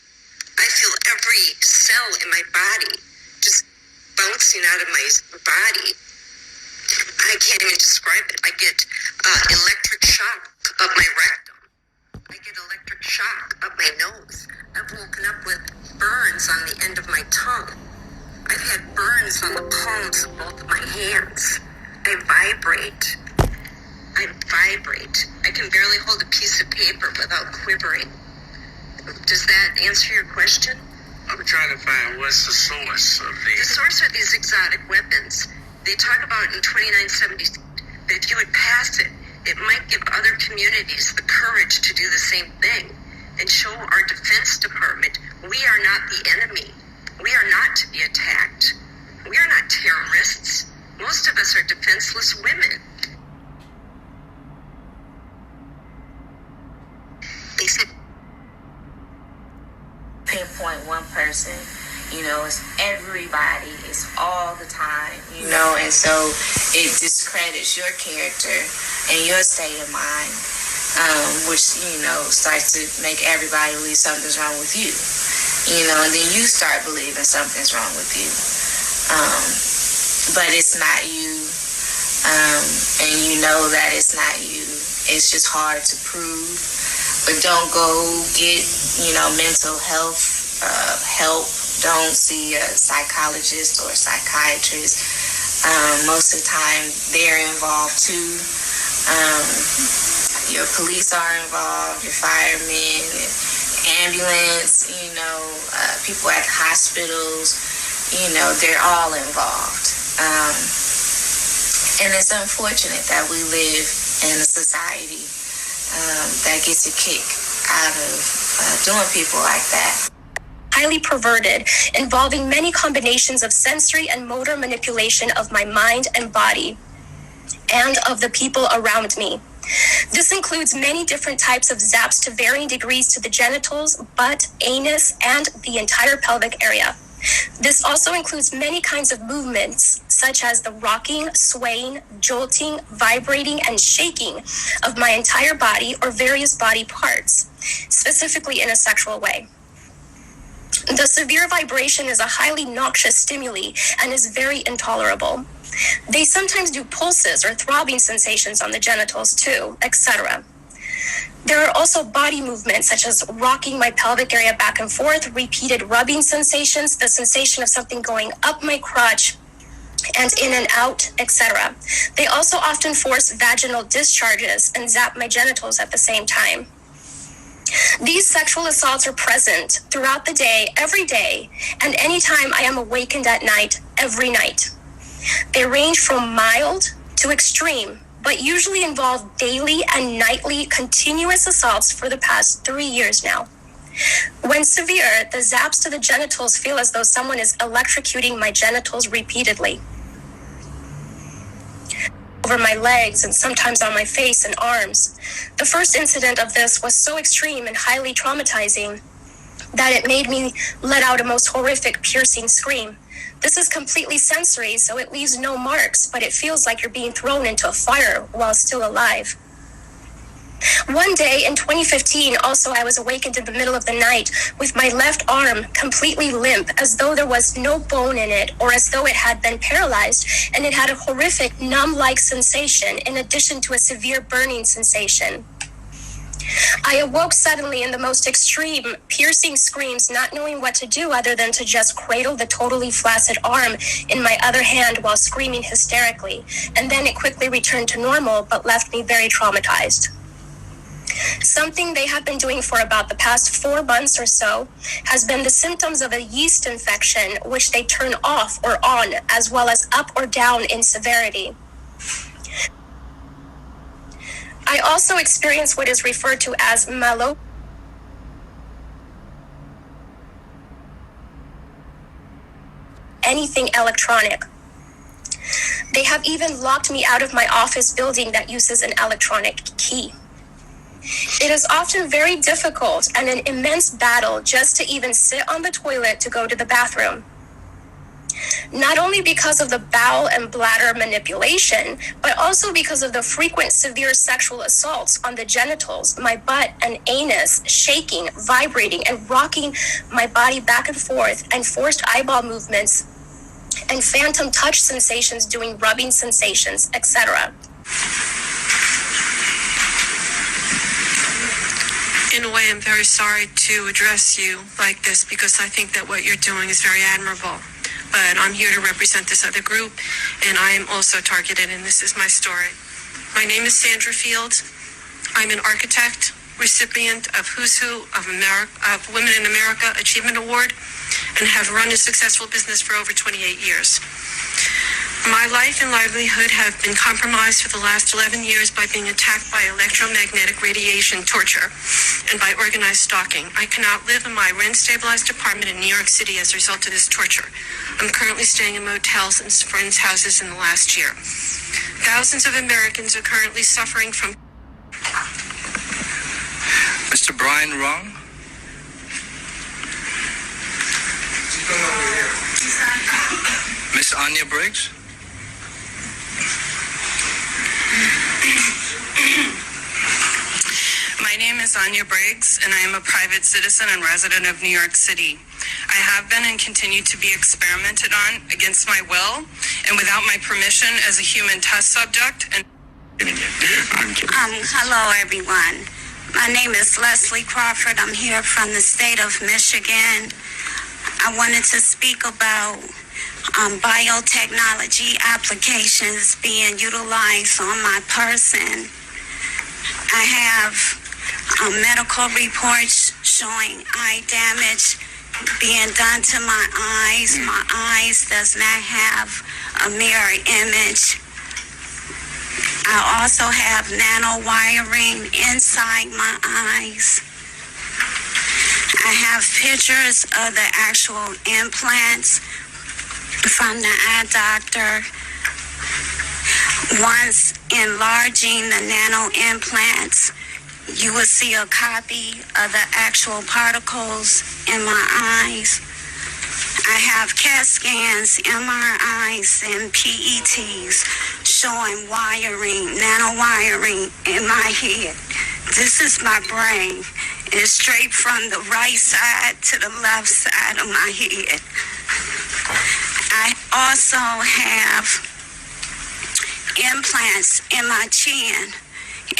S18: I feel every cell in my body just bouncing out of my body. I can't even describe it. I get electric shock up my rectum. I get electric shock up my nose. I've woken up with burns on the end of my tongue. I've had burns on the palms of both of my hands. I vibrate. I can barely hold a piece of paper without quivering. Does that answer your question?
S19: I'm trying to find what's the source of these.
S18: The source are these exotic weapons. They talk about in 2970 that if you would pass it, it might give other communities the courage to do the same thing and show our Defense Department we are not the enemy. We are not to be attacked. We are not terrorists. Most of us are defenseless women. They said
S20: pinpoint one person, it's everybody, it's all the time, and so it discredits your character and your state of mind, which, starts to make everybody believe something's wrong with you, and then you start believing something's wrong with you, but it's not you, and you know that it's not you. It's just hard to prove. But don't go get, mental health help. Don't see a psychologist or a psychiatrist. Most of the time, they're involved too. Your police are involved, your firemen, ambulance, people at hospitals, they're all involved. And it's unfortunate that we live in a society that gets a kick out of doing people like that.
S3: Highly perverted, involving many combinations of sensory and motor manipulation of my mind and body, and of the people around me. This includes many different types of zaps to varying degrees to the genitals, butt, anus, and the entire pelvic area. This also includes many kinds of movements, such as the rocking, swaying, jolting, vibrating, and shaking of my entire body or various body parts, specifically in a sexual way. The severe vibration is a highly noxious stimuli and is very intolerable. They sometimes do pulses or throbbing sensations on the genitals too, etc. There are also body movements such as rocking my pelvic area back and forth, repeated rubbing sensations, the sensation of something going up my crotch and in and out, etc. They also often force vaginal discharges and zap my genitals at the same time. These sexual assaults are present throughout the day, every day, and anytime I am awakened at night, every night. They range from mild to extreme, but usually involve daily and nightly continuous assaults for the past 3 years now. When severe, the zaps to the genitals feel as though someone is electrocuting my genitals repeatedly. Over my legs and sometimes on my face and arms. The first incident of this was so extreme and highly traumatizing that it made me let out a most horrific piercing scream. This is completely sensory, so it leaves no marks, but it feels like you're being thrown into a fire while still alive. One day in 2015, also I was awakened in the middle of the night with my left arm completely limp, as though there was no bone in it, or as though it had been paralyzed, and it had a horrific numb-like sensation in addition to a severe burning sensation. I awoke suddenly in the most extreme, piercing screams, not knowing what to do other than to just cradle the totally flaccid arm in my other hand while screaming hysterically, and then it quickly returned to normal but left me very traumatized. Something they have been doing for about the past 4 months or so has been the symptoms of a yeast infection, which they turn off or on, as well as up or down in severity. I also experience what is referred to as malo. Anything electronic. They have even locked me out of my office building that uses an electronic key. It is often very difficult and an immense battle just to even sit on the toilet to go to the bathroom. not only because of the bowel and bladder manipulation, but also because of the frequent severe sexual assaults on the genitals, my butt and anus, shaking, vibrating, and rocking my body back and forth, and forced eyeball movements, and phantom touch sensations doing rubbing sensations, etc.
S21: In a way, I'm very sorry to address you like this because I think that what you're doing is very admirable. But I'm here to represent this other group, and I am also targeted, and this is my story. My name is Sandra Field. I'm an architect, recipient of Who's Who of Women in America Achievement Award, and have run a successful business for over 28 years. My life and livelihood have been compromised for the last 11 years by being attacked by electromagnetic radiation torture and by organized stalking. I cannot live in my rent-stabilized apartment in New York City as a result of this torture. I'm currently staying in motels and friends' houses in the last year. Thousands of Americans are currently suffering from...
S22: Mr. Brian Wrong? Miss Anya Briggs?
S23: My name is Anya Briggs, and I am a private citizen and resident of New York City. I have been and continue to be experimented on against my will and without my permission as a human test subject. And
S24: hello, everyone. My name is Leslie Crawford. I'm here from the state of Michigan. I wanted to speak about biotechnology applications being utilized on my person. I have medical reports showing eye damage being done to my eyes. My eyes does not have a mirror image. I also have nano wiring inside my eyes. I have pictures of the actual implants from the eye doctor. Once enlarging the nano implants, you will see a copy of the actual particles in my eyes. I have CAT scans, MRIs, and PETs showing wiring, nano wiring in my head. This is my brain. It's straight from the right side to the left side of my head. I also have implants in my chin,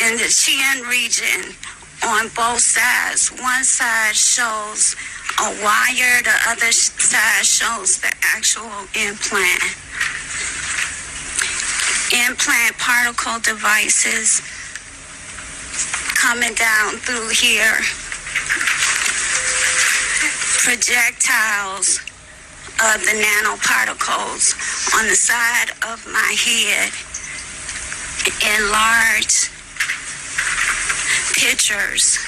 S24: in the chin region on both sides. One side shows a wire, the other side shows the actual implant. Implant particle devices coming down through here. Projectiles of the nanoparticles on the side of my head. Enlarged pictures.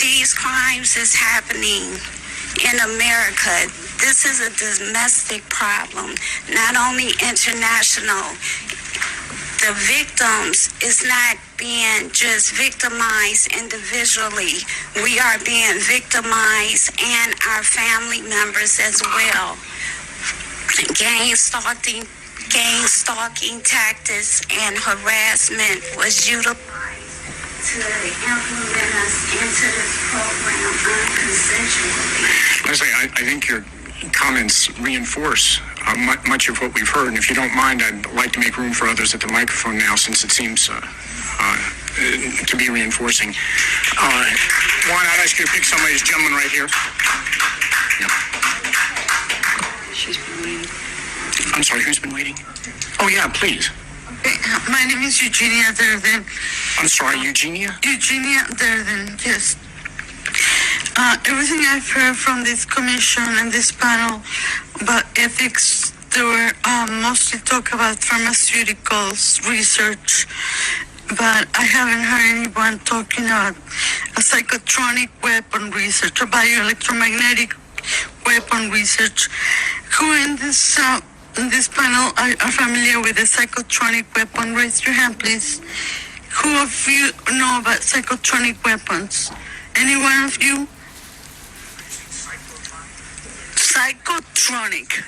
S24: These crimes is happening in America. This is a domestic problem, not only international. The victims is not being just victimized individually. We are being victimized and our family members as well. Gang stalking tactics and harassment was utilized to implement us into this program unconsensually.
S5: Leslie, I think your comments reinforce much of what we've heard, and if you don't mind, I'd like to make room for others at the microphone now, since it seems to be reinforcing. Juan, I'd ask you to pick somebody, this gentleman right here. Yep.
S25: She's been waiting.
S5: I'm sorry, who's been waiting? Oh, yeah, please.
S25: My name is Eugenia Durden.
S5: I'm sorry, Eugenia?
S25: Eugenia Durden, yes. Everything I've heard from this commission and this panel about ethics, they were mostly talk about pharmaceuticals research, but I haven't heard anyone talking about a psychotronic weapon research or bioelectromagnetic weapon research. Who in this panel are familiar with the psychotronic weapon? Raise your hand, please. Who of you know about psychotronic weapons? Any one of you? psychotronic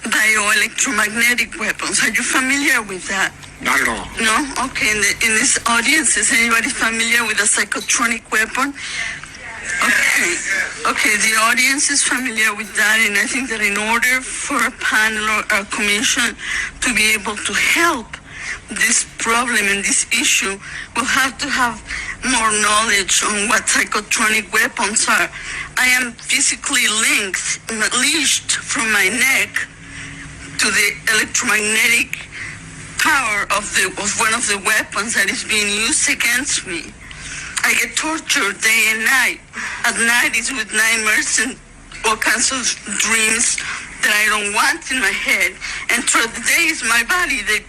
S25: bioelectromagnetic weapons. Are you familiar with that?
S11: Not at all.
S25: No? Okay, in this audience, is anybody familiar with a psychotronic weapon? Okay, the audience is familiar with that, and I think that in order for a panel or a commission to be able to help this problem and this issue, we'll have to have more knowledge on what psychotronic weapons are. I am physically leashed from my neck to the electromagnetic power of one of the weapons that is being used against me. I get tortured day and night. At night is with nightmares and all kinds of dreams that I don't want in my head. And throughout the day is my body. They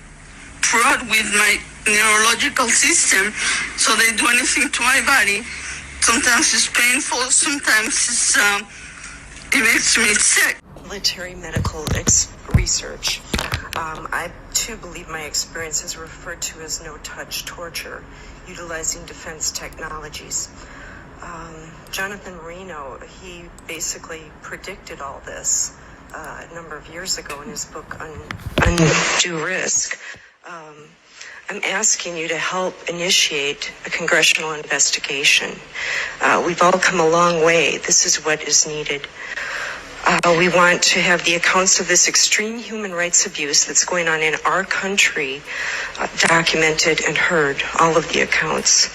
S25: prod with my neurological system, so they do anything to my body. Sometimes it's painful, sometimes it makes me sick.
S1: Military medical research. I too believe my experience is referred to as no-touch torture, utilizing defense technologies. Jonathan Marino, he basically predicted all this a number of years ago in his book Undue Risk. I'm asking you to help initiate a congressional investigation. We've all come a long way. This is what is needed. We want to have the accounts of this extreme human rights abuse that's going on in our country documented and heard, all of the accounts.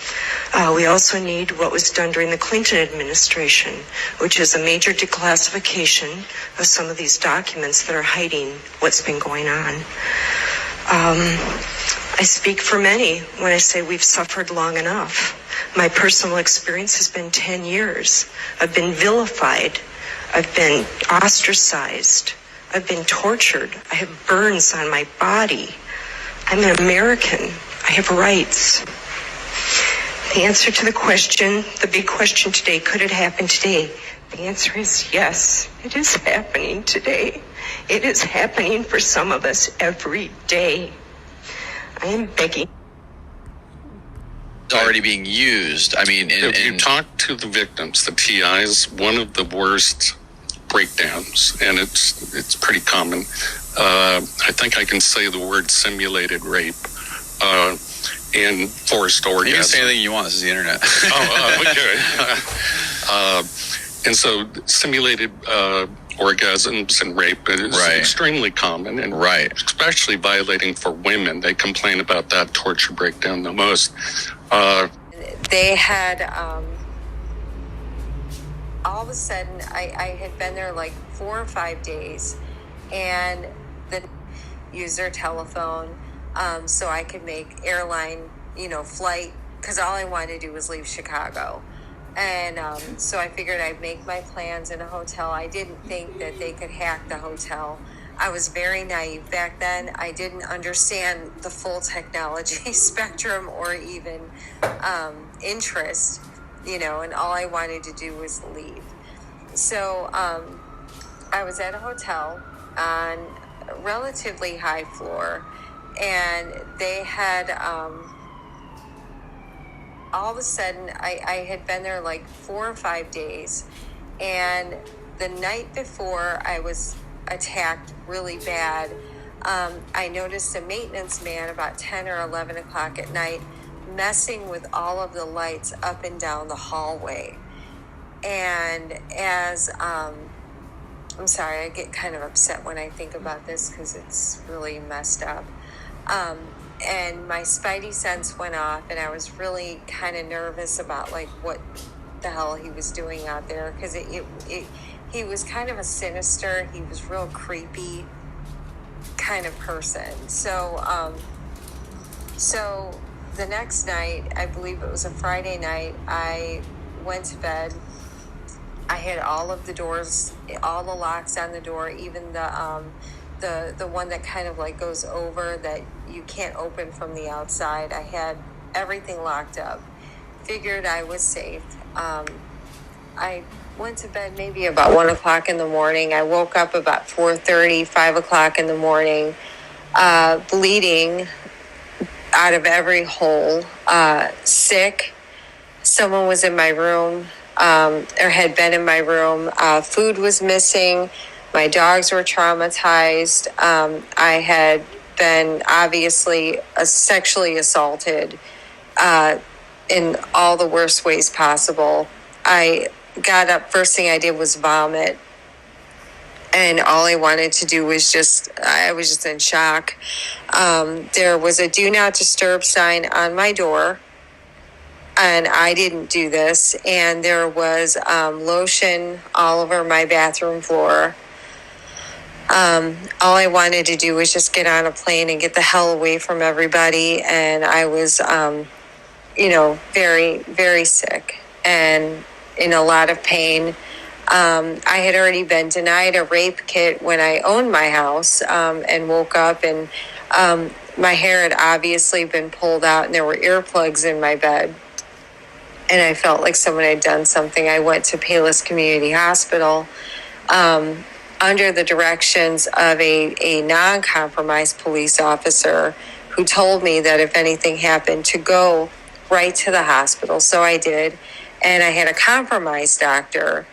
S1: We also need what was done during the Clinton administration, which is a major declassification of some of these documents that are hiding what's been going on. I speak for many when I say we've suffered long enough. My personal experience has been 10 years. I've been vilified. I've been ostracized. I've been tortured. I have burns on my body. I'm an American. I have rights. The answer to the question, the big question today, could it happen today? The answer is yes, it is happening today. It is happening for some of us every day. I am begging.
S2: It's already being used. I mean,
S11: if you talk to the victims, the TIs, one of the worst breakdowns, and it's pretty common. I think I can say the word simulated rape and forced orgasm.
S2: You can say anything you want. This is the internet.
S11: Okay. And so simulated orgasms and rape is extremely common, and especially violating for women. They complain about that torture breakdown the most.
S4: They had, all of a sudden, I had been there like 4 or 5 days, and then use their telephone so I could make airline, flight, because all I wanted to do was leave Chicago. And so I figured I'd make my plans in a hotel. I didn't think that they could hack the hotel. I was very naive back then. I didn't understand the full technology spectrum or even interest, and all I wanted to do was leave. So I was at a hotel on a relatively high floor, and they had... all of a sudden, I had been there like 4 or 5 days, and the night before I was attacked really bad, I noticed a maintenance man about 10 or 11 o'clock at night messing with all of the lights up and down the hallway. And as, I'm sorry, I get kind of upset when I think about this because it's really messed up. And my spidey sense went off, and I was really kind of nervous about like what the hell he was doing out there, because he was kind of a sinister, he was real creepy kind of person. So so the next night, I believe it was a Friday night, I went to bed. I had all of the doors, all the locks on the door, even the one that kind of like goes over that you can't open from the outside. I had everything locked up. Figured I was safe. I went to bed maybe about 1 o'clock in the morning. I woke up about 4:30, 5 o'clock in the morning, bleeding out of every hole, sick. Someone was in my room, or had been in my room. Food was missing. My dogs were traumatized. I had been obviously sexually assaulted in all the worst ways possible. I got up, first thing I did was vomit. And all I wanted to do was I was just in shock. There was a do not disturb sign on my door. And I didn't do this. And there was lotion all over my bathroom floor. All I wanted to do was just get on a plane and get the hell away from everybody. And I was, very, very sick and in a lot of pain. I had already been denied a rape kit when I owned my house and woke up, and my hair had obviously been pulled out and there were earplugs in my bed. And I felt like someone had done something. I went to Palos Community Hospital under the directions of a non-compromised police officer who told me that if anything happened to go right to the hospital. So I did. And I had a compromised doctor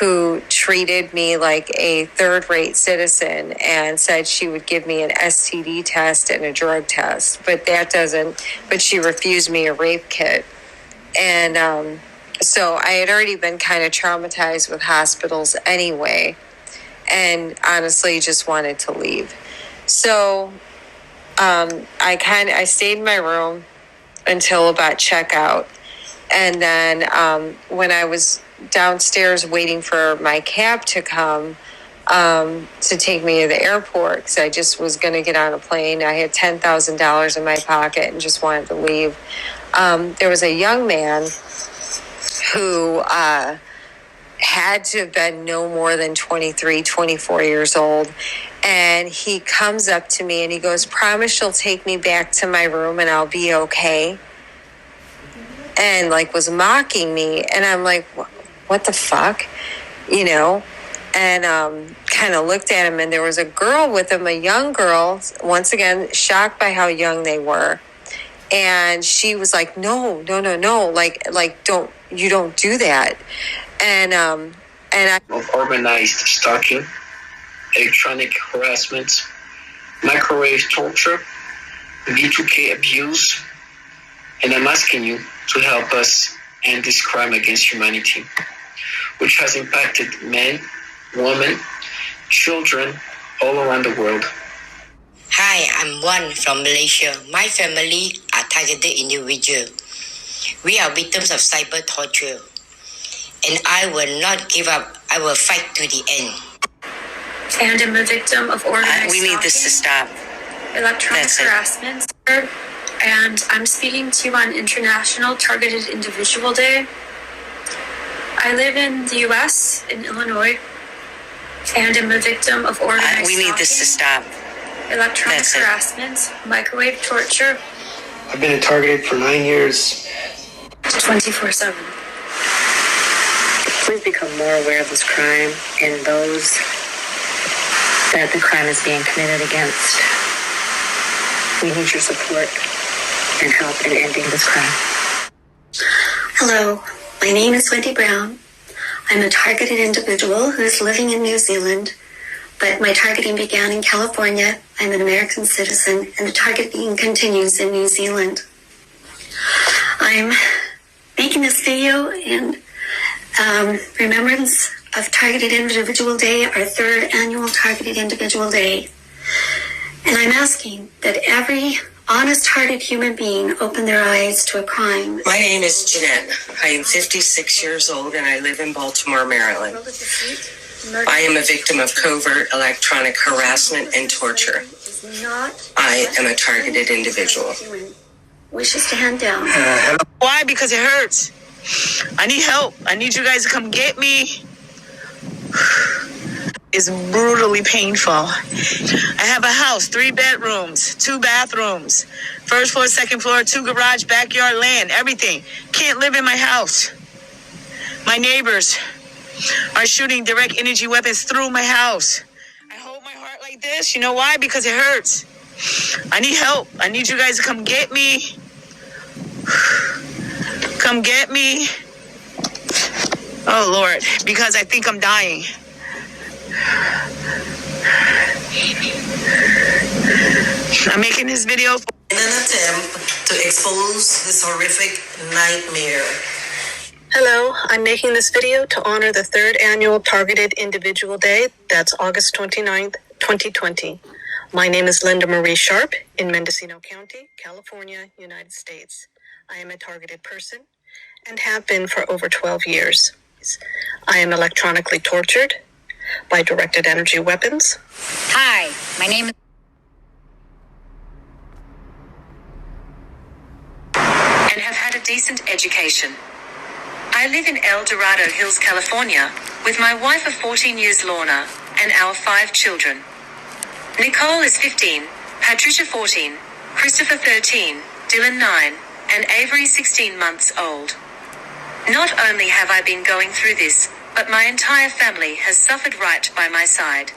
S4: who treated me like a third-rate citizen and said she would give me an STD test and a drug test. But she refused me a rape kit. And so I had already been kind of traumatized with hospitals anyway, and honestly just wanted to leave. So I stayed in my room until about checkout. And then when I was downstairs waiting for my cab to come to take me to the airport, because I just was going to get on a plane, I had $10,000 in my pocket and just wanted to leave. There was a young man who had to have been no more than 23, 24 years old. And he comes up to me and he goes, "Promise you'll take me back to my room and I'll be okay." And was mocking me. And I'm like, what the fuck? And kind of looked at him, and there was a girl with him, a young girl, once again, shocked by how young they were. And she was like, no, you don't do that. And I
S6: of organized stalking, electronic harassment, microwave torture, B2K abuse, and I'm asking you to help us end this crime against humanity, which has impacted men, women, children all around the world.
S7: Hi, I'm Wan from Malaysia. My family are targeted individuals. We are victims of cyber torture. And I will not give up. I will fight to the end.
S21: And I'm a victim of organized
S7: We need this to stop.
S21: electronic harassment, and I'm speaking to you on International Targeted Individual Day. I live in the U.S., in Illinois, and I'm a victim of organized
S7: We need this to stop.
S21: electronic harassment, microwave torture.
S6: I've been targeted for 9 years.
S21: 24/7.
S8: Please become more aware of this crime and those that the crime is being committed against. We need your support and help in ending this crime.
S9: Hello, my name is Wendy Brown. I'm a targeted individual who is living in New Zealand, but my targeting began in California. I'm an American citizen, and the targeting continues in New Zealand. I'm making this video in remembrance of Targeted Individual Day, our third annual Targeted Individual Day. And I'm asking that every honest-hearted human being open their eyes to a crime.
S8: My name is Jeanette. I am 56 years old and I live in Baltimore, Maryland. I am a victim of covert electronic harassment and torture. I am a targeted individual.
S9: Wishes to hand down.
S10: Why? Because it hurts. I need help. I need you guys to come get me. It's brutally painful. I have a house, 3 bedrooms, 2 bathrooms, first floor, second floor, 2 garage, backyard, land, everything. Can't live in my house. My neighbors are shooting direct energy weapons through my house. I hold my heart like this. You know why? Because it hurts. I need help. I need you guys to come get me. Come get me. Oh, Lord, because I think I'm dying. I'm making this video
S12: in an attempt to expose this horrific nightmare.
S25: Hello, I'm making this video to honor the 3rd annual Targeted Individual Day. That's August 29th, 2020. My name is Linda Marie Sharp in Mendocino County, California, United States. I am a targeted person and have been for over 12 years. I am electronically tortured by directed energy weapons.
S13: Hi, my name is...
S14: and have had a decent education. I live in El Dorado Hills, California, with my wife of 14 years, Lorna, and our 5 children. Nicole is 15, Patricia 14, Christopher 13, Dylan 9, and Avery 16 months old. Not only have I been going through this, but my entire family has suffered right by my side.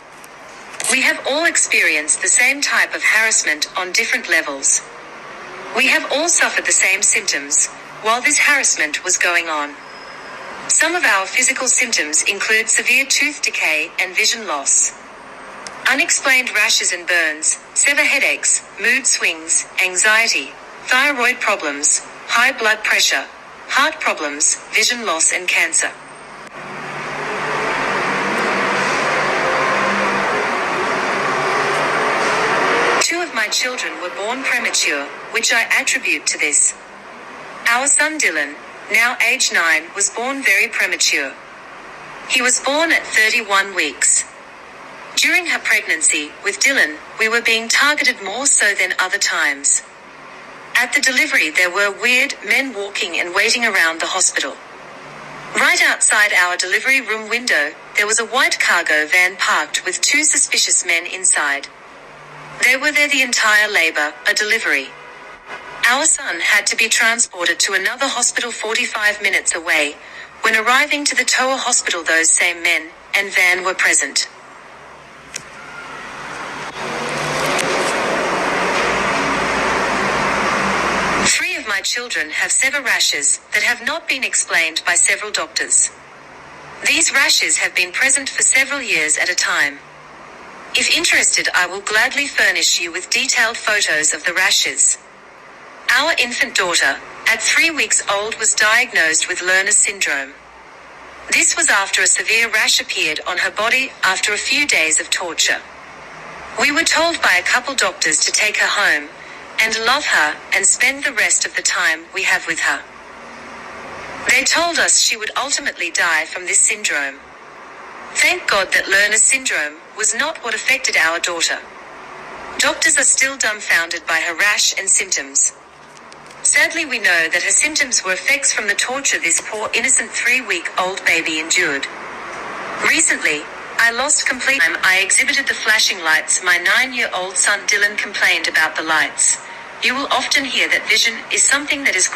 S14: We have all experienced the same type of harassment on different levels. We have all suffered the same symptoms while this harassment was going on. Some of our physical symptoms include severe tooth decay and vision loss, unexplained rashes and burns, severe headaches, mood swings, anxiety, thyroid problems, high blood pressure, heart problems, vision loss, and cancer. Two of my children were born premature, which I attribute to this. Our son Dylan, now age 9, was born very premature. He was born at 31 weeks. During her pregnancy with Dylan, we were being targeted more so than other times. At the delivery, there were weird men walking and waiting around the hospital. Right outside our delivery room window, there was a white cargo van parked with 2 suspicious men inside. They were there the entire labor, a delivery. Our son had to be transported to another hospital 45 minutes away. When arriving to the Toa hospital, those same men and van were present. Three of my children have severe rashes that have not been explained by several doctors. These rashes have been present for several years at a time. If interested, I will gladly furnish you with detailed photos of the rashes. Our infant daughter, at 3 weeks old, was diagnosed with Lerner syndrome. This was after a severe rash appeared on her body after a few days of torture. We were told by a couple doctors to take her home and love her and spend the rest of the time we have with her. They told us she would ultimately die from this syndrome. Thank God that Lerner syndrome was not what affected our daughter. Doctors are still dumbfounded by her rash and symptoms. Sadly, we know that her symptoms were effects from the torture this poor innocent 3-week-old baby endured. Recently, I lost complete time. I exhibited the flashing lights. My 9-year-old son Dylan complained about the lights. You will often hear that vision is something that is...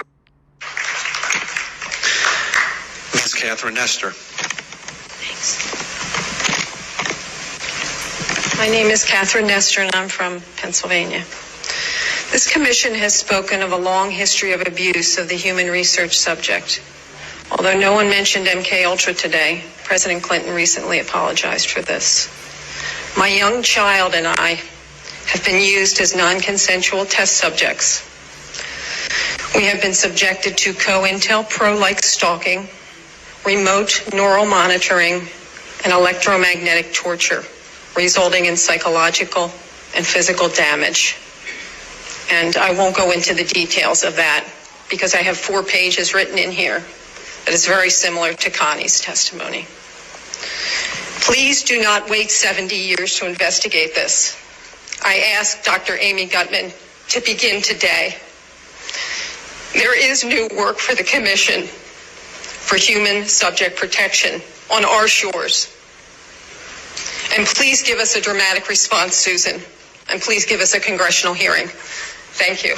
S15: Ms. Catherine Nestor.
S16: My name is Catherine Nestor, and I'm from Pennsylvania. This commission has spoken of a long history of abuse of the human research subject. Although no one mentioned MK Ultra today, President Clinton recently apologized for this. My young child and I have been used as non-consensual test subjects. We have been subjected to COINTELPRO-like stalking, remote neural monitoring, and electromagnetic torture, resulting in psychological and physical damage. And I won't go into the details of that because I have 4 pages written in here that is very similar to Connie's testimony. Please do not wait 70 years to investigate this. I ask Dr. Amy Gutman to begin today. There is new work for the Commission for Human Subject Protection on our shores. And please give us a dramatic response, Susan. And please give us a congressional hearing. Thank you.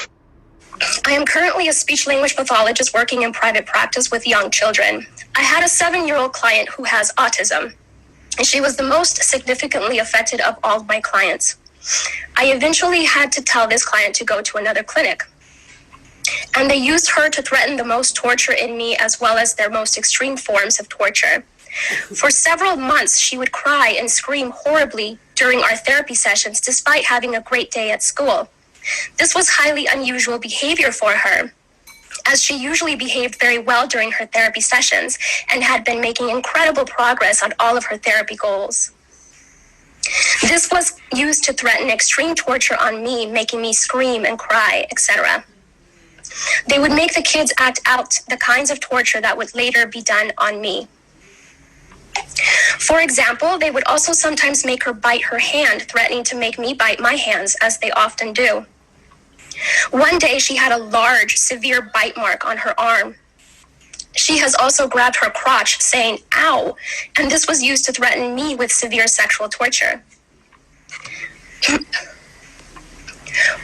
S26: I am currently a speech-language pathologist working in private practice with young children. I had a 7-year-old client who has autism, and she was the most significantly affected of all of my clients. I eventually had to tell this client to go to another clinic, and they used her to threaten the most torture in me as well as their most extreme forms of torture. For several months, she would cry and scream horribly during our therapy sessions despite having a great day at school. This was highly unusual behavior for her, as she usually behaved very well during her therapy sessions and had been making incredible progress on all of her therapy goals. This was used to threaten extreme torture on me, making me scream and cry, etc. They would make the kids act out the kinds of torture that would later be done on me. For example, they would also sometimes make her bite her hand, threatening to make me bite my hands, as they often do. One day, she had a large, severe bite mark on her arm. She has also grabbed her crotch, saying, "Ow," and this was used to threaten me with severe sexual torture.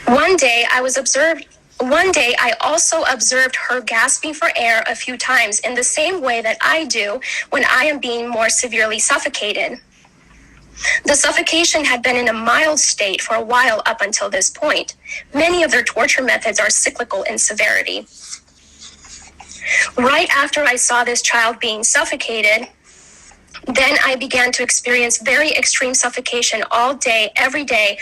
S26: One day, I also observed her gasping for air a few times in the same way that I do when I am being more severely suffocated. The suffocation had been in a mild state for a while up until this point. Many of their torture methods are cyclical in severity. Right after I saw this child being suffocated, then I began to experience very extreme suffocation all day, every day,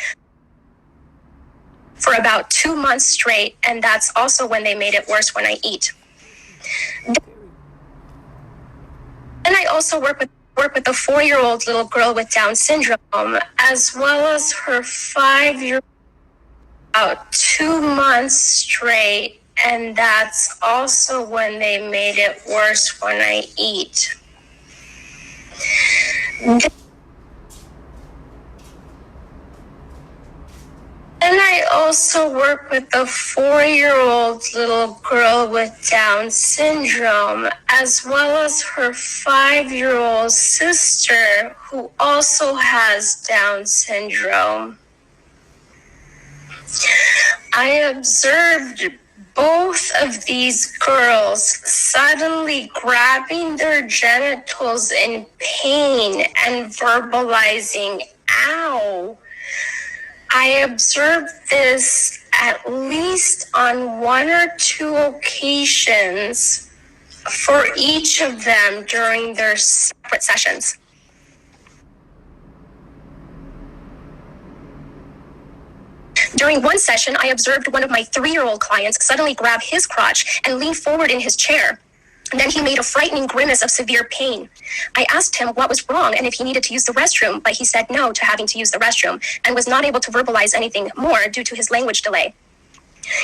S26: for about 2 months straight, and that's also when they made it worse when I eat. Then I also work with a 4-year-old little girl with Down syndrome, as well as her 5-year-old, about 2 months straight, and that's also when they made it worse when I eat. And I also work with a 4-year-old little girl with Down syndrome, as well as her 5-year-old sister, who also has Down syndrome. I observed both of these girls suddenly grabbing their genitals in pain and verbalizing, "Ow." I observed this at least on 1 or 2 occasions for each of them during their separate sessions. During one session, I observed one of my 3-year-old clients suddenly grab his crotch and lean forward in his chair. And then he made a frightening grimace of severe pain. I asked him what was wrong and if he needed to use the restroom, but he said no to having to use the restroom and was not able to verbalize anything more due to his language delay.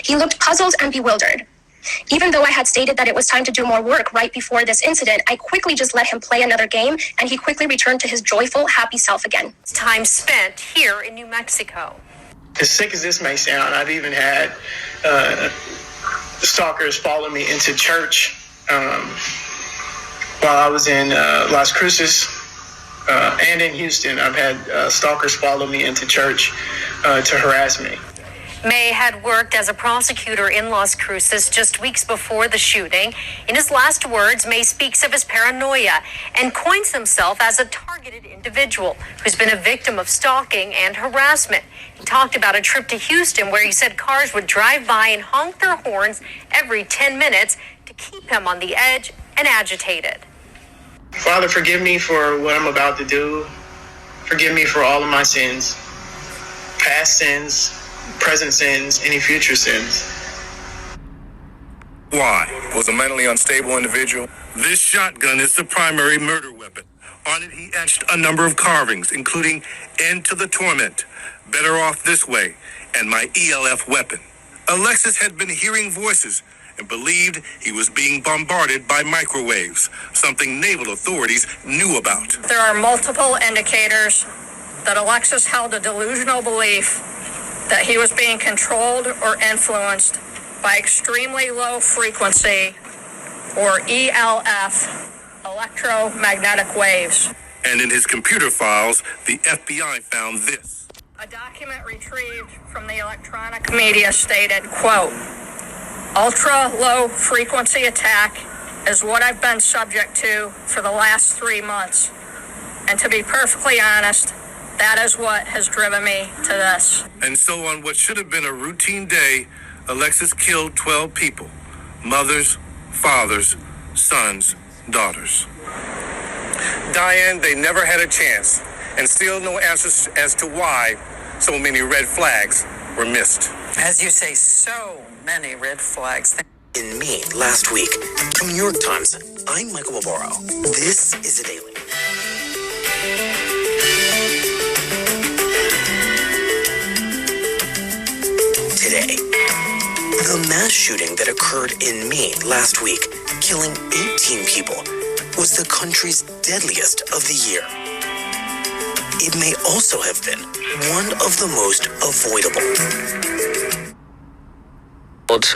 S26: He looked puzzled and bewildered. Even though I had stated that it was time to do more work right before this incident, I quickly just let him play another game, and he quickly returned to his joyful, happy self again.
S3: Time spent here in New Mexico.
S17: As sick as this may sound, I've even had stalkers follow me into church while I was in Las Cruces and in Houston. I've had stalkers follow me into church to harass me.
S3: May had worked as a prosecutor in Las Cruces just weeks before the shooting. In his last words, May speaks of his paranoia and coins himself as a targeted individual who's been a victim of stalking and harassment. He talked about a trip to Houston where he said cars would drive by and honk their horns every 10 minutes to keep him on the edge and agitated.
S17: Father, forgive me for what I'm about to do. Forgive me for all of my sins, past sins, present sins, any future sins.
S18: Why? Was a mentally unstable individual. This shotgun is the primary murder weapon. On it, he etched a number of carvings, including "End to the Torment," "Better Off This Way," and "My ELF Weapon." Alexis had been hearing voices and believed he was being bombarded by microwaves, something naval authorities knew about.
S19: There are multiple indicators that Alexis held a delusional belief that he was being controlled or influenced by extremely low frequency, or ELF, electromagnetic waves.
S18: And in his computer files, the FBI found this.
S19: A document retrieved from the electronic media stated, quote, "Ultra-low frequency attack is what I've been subject to for the last 3 months. And to be perfectly honest, that is what has driven me to this."
S18: And so on what should have been a routine day, Alexis killed 12 people. Mothers, fathers, sons, daughters. Diane, they never had a chance, and still no answers as to why so many red flags were missed.
S1: As you say, so many red flags.
S5: In Maine last week, from New York Times, I'm Michael Barbaro. This is The Daily. Today, the mass shooting that occurred in Maine last week, killing 18 people, was the country's deadliest of the year. It may also have been one of the most avoidable.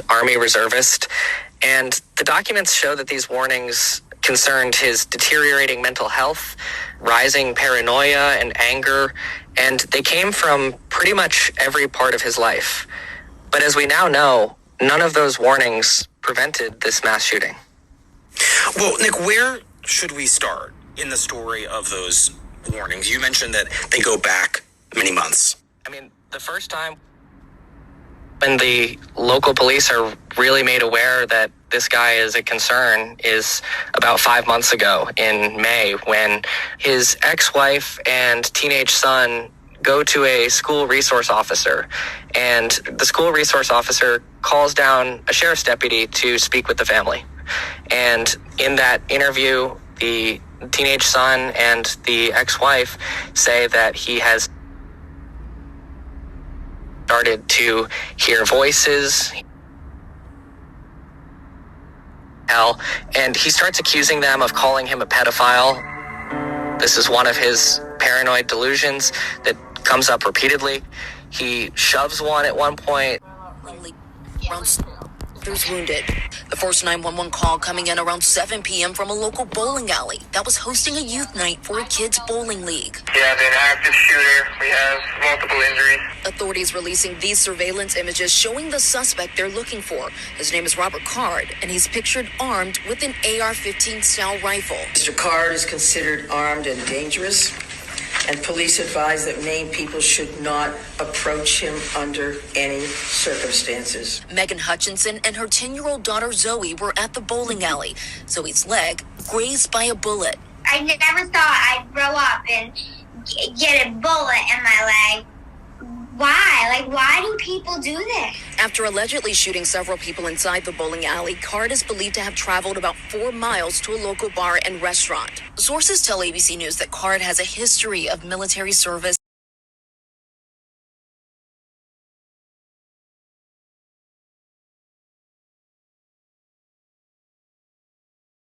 S20: Army reservist, and the documents show that these warnings concerned his deteriorating mental health, rising paranoia and anger, and they came from pretty much every part of his life. But as we now know, none of those warnings prevented this mass shooting.
S5: Well, Nick, where should we start in the story of those warnings? You mentioned that they go back many months.
S20: I mean, the first time when the local police are really made aware that this guy is a concern is about 5 months ago in May, when his ex-wife and teenage son go to a school resource officer, and the school resource officer calls down a sheriff's deputy to speak with the family. And in that interview, the teenage son and the ex-wife say that he has started to hear voices, and he starts accusing them of calling him a pedophile. This is one of his paranoid delusions that comes up repeatedly. He shoves one at one point.
S22: Others wounded. The first 911 call coming in around 7 p.m. from a local bowling alley that was hosting a youth night for a kids' bowling league.
S17: We have an active shooter. We have multiple injuries.
S22: Authorities releasing these surveillance images showing the suspect they're looking for. His name is Robert Card, and he's pictured armed with an AR-15 style rifle.
S23: Mr. Card is considered armed and dangerous, and police advise that Maine people should not approach him under any circumstances.
S22: Megan Hutchinson and her 10-year-old daughter Zoe were at the bowling alley. Zoe's leg grazed by a bullet.
S24: I never thought I'd grow up and get a bullet in my leg. Why? Why do people do this?
S22: After allegedly shooting several people inside the bowling alley, Card is believed to have traveled about 4 miles to a local bar and restaurant. Sources tell ABC News that Card has a history of military service.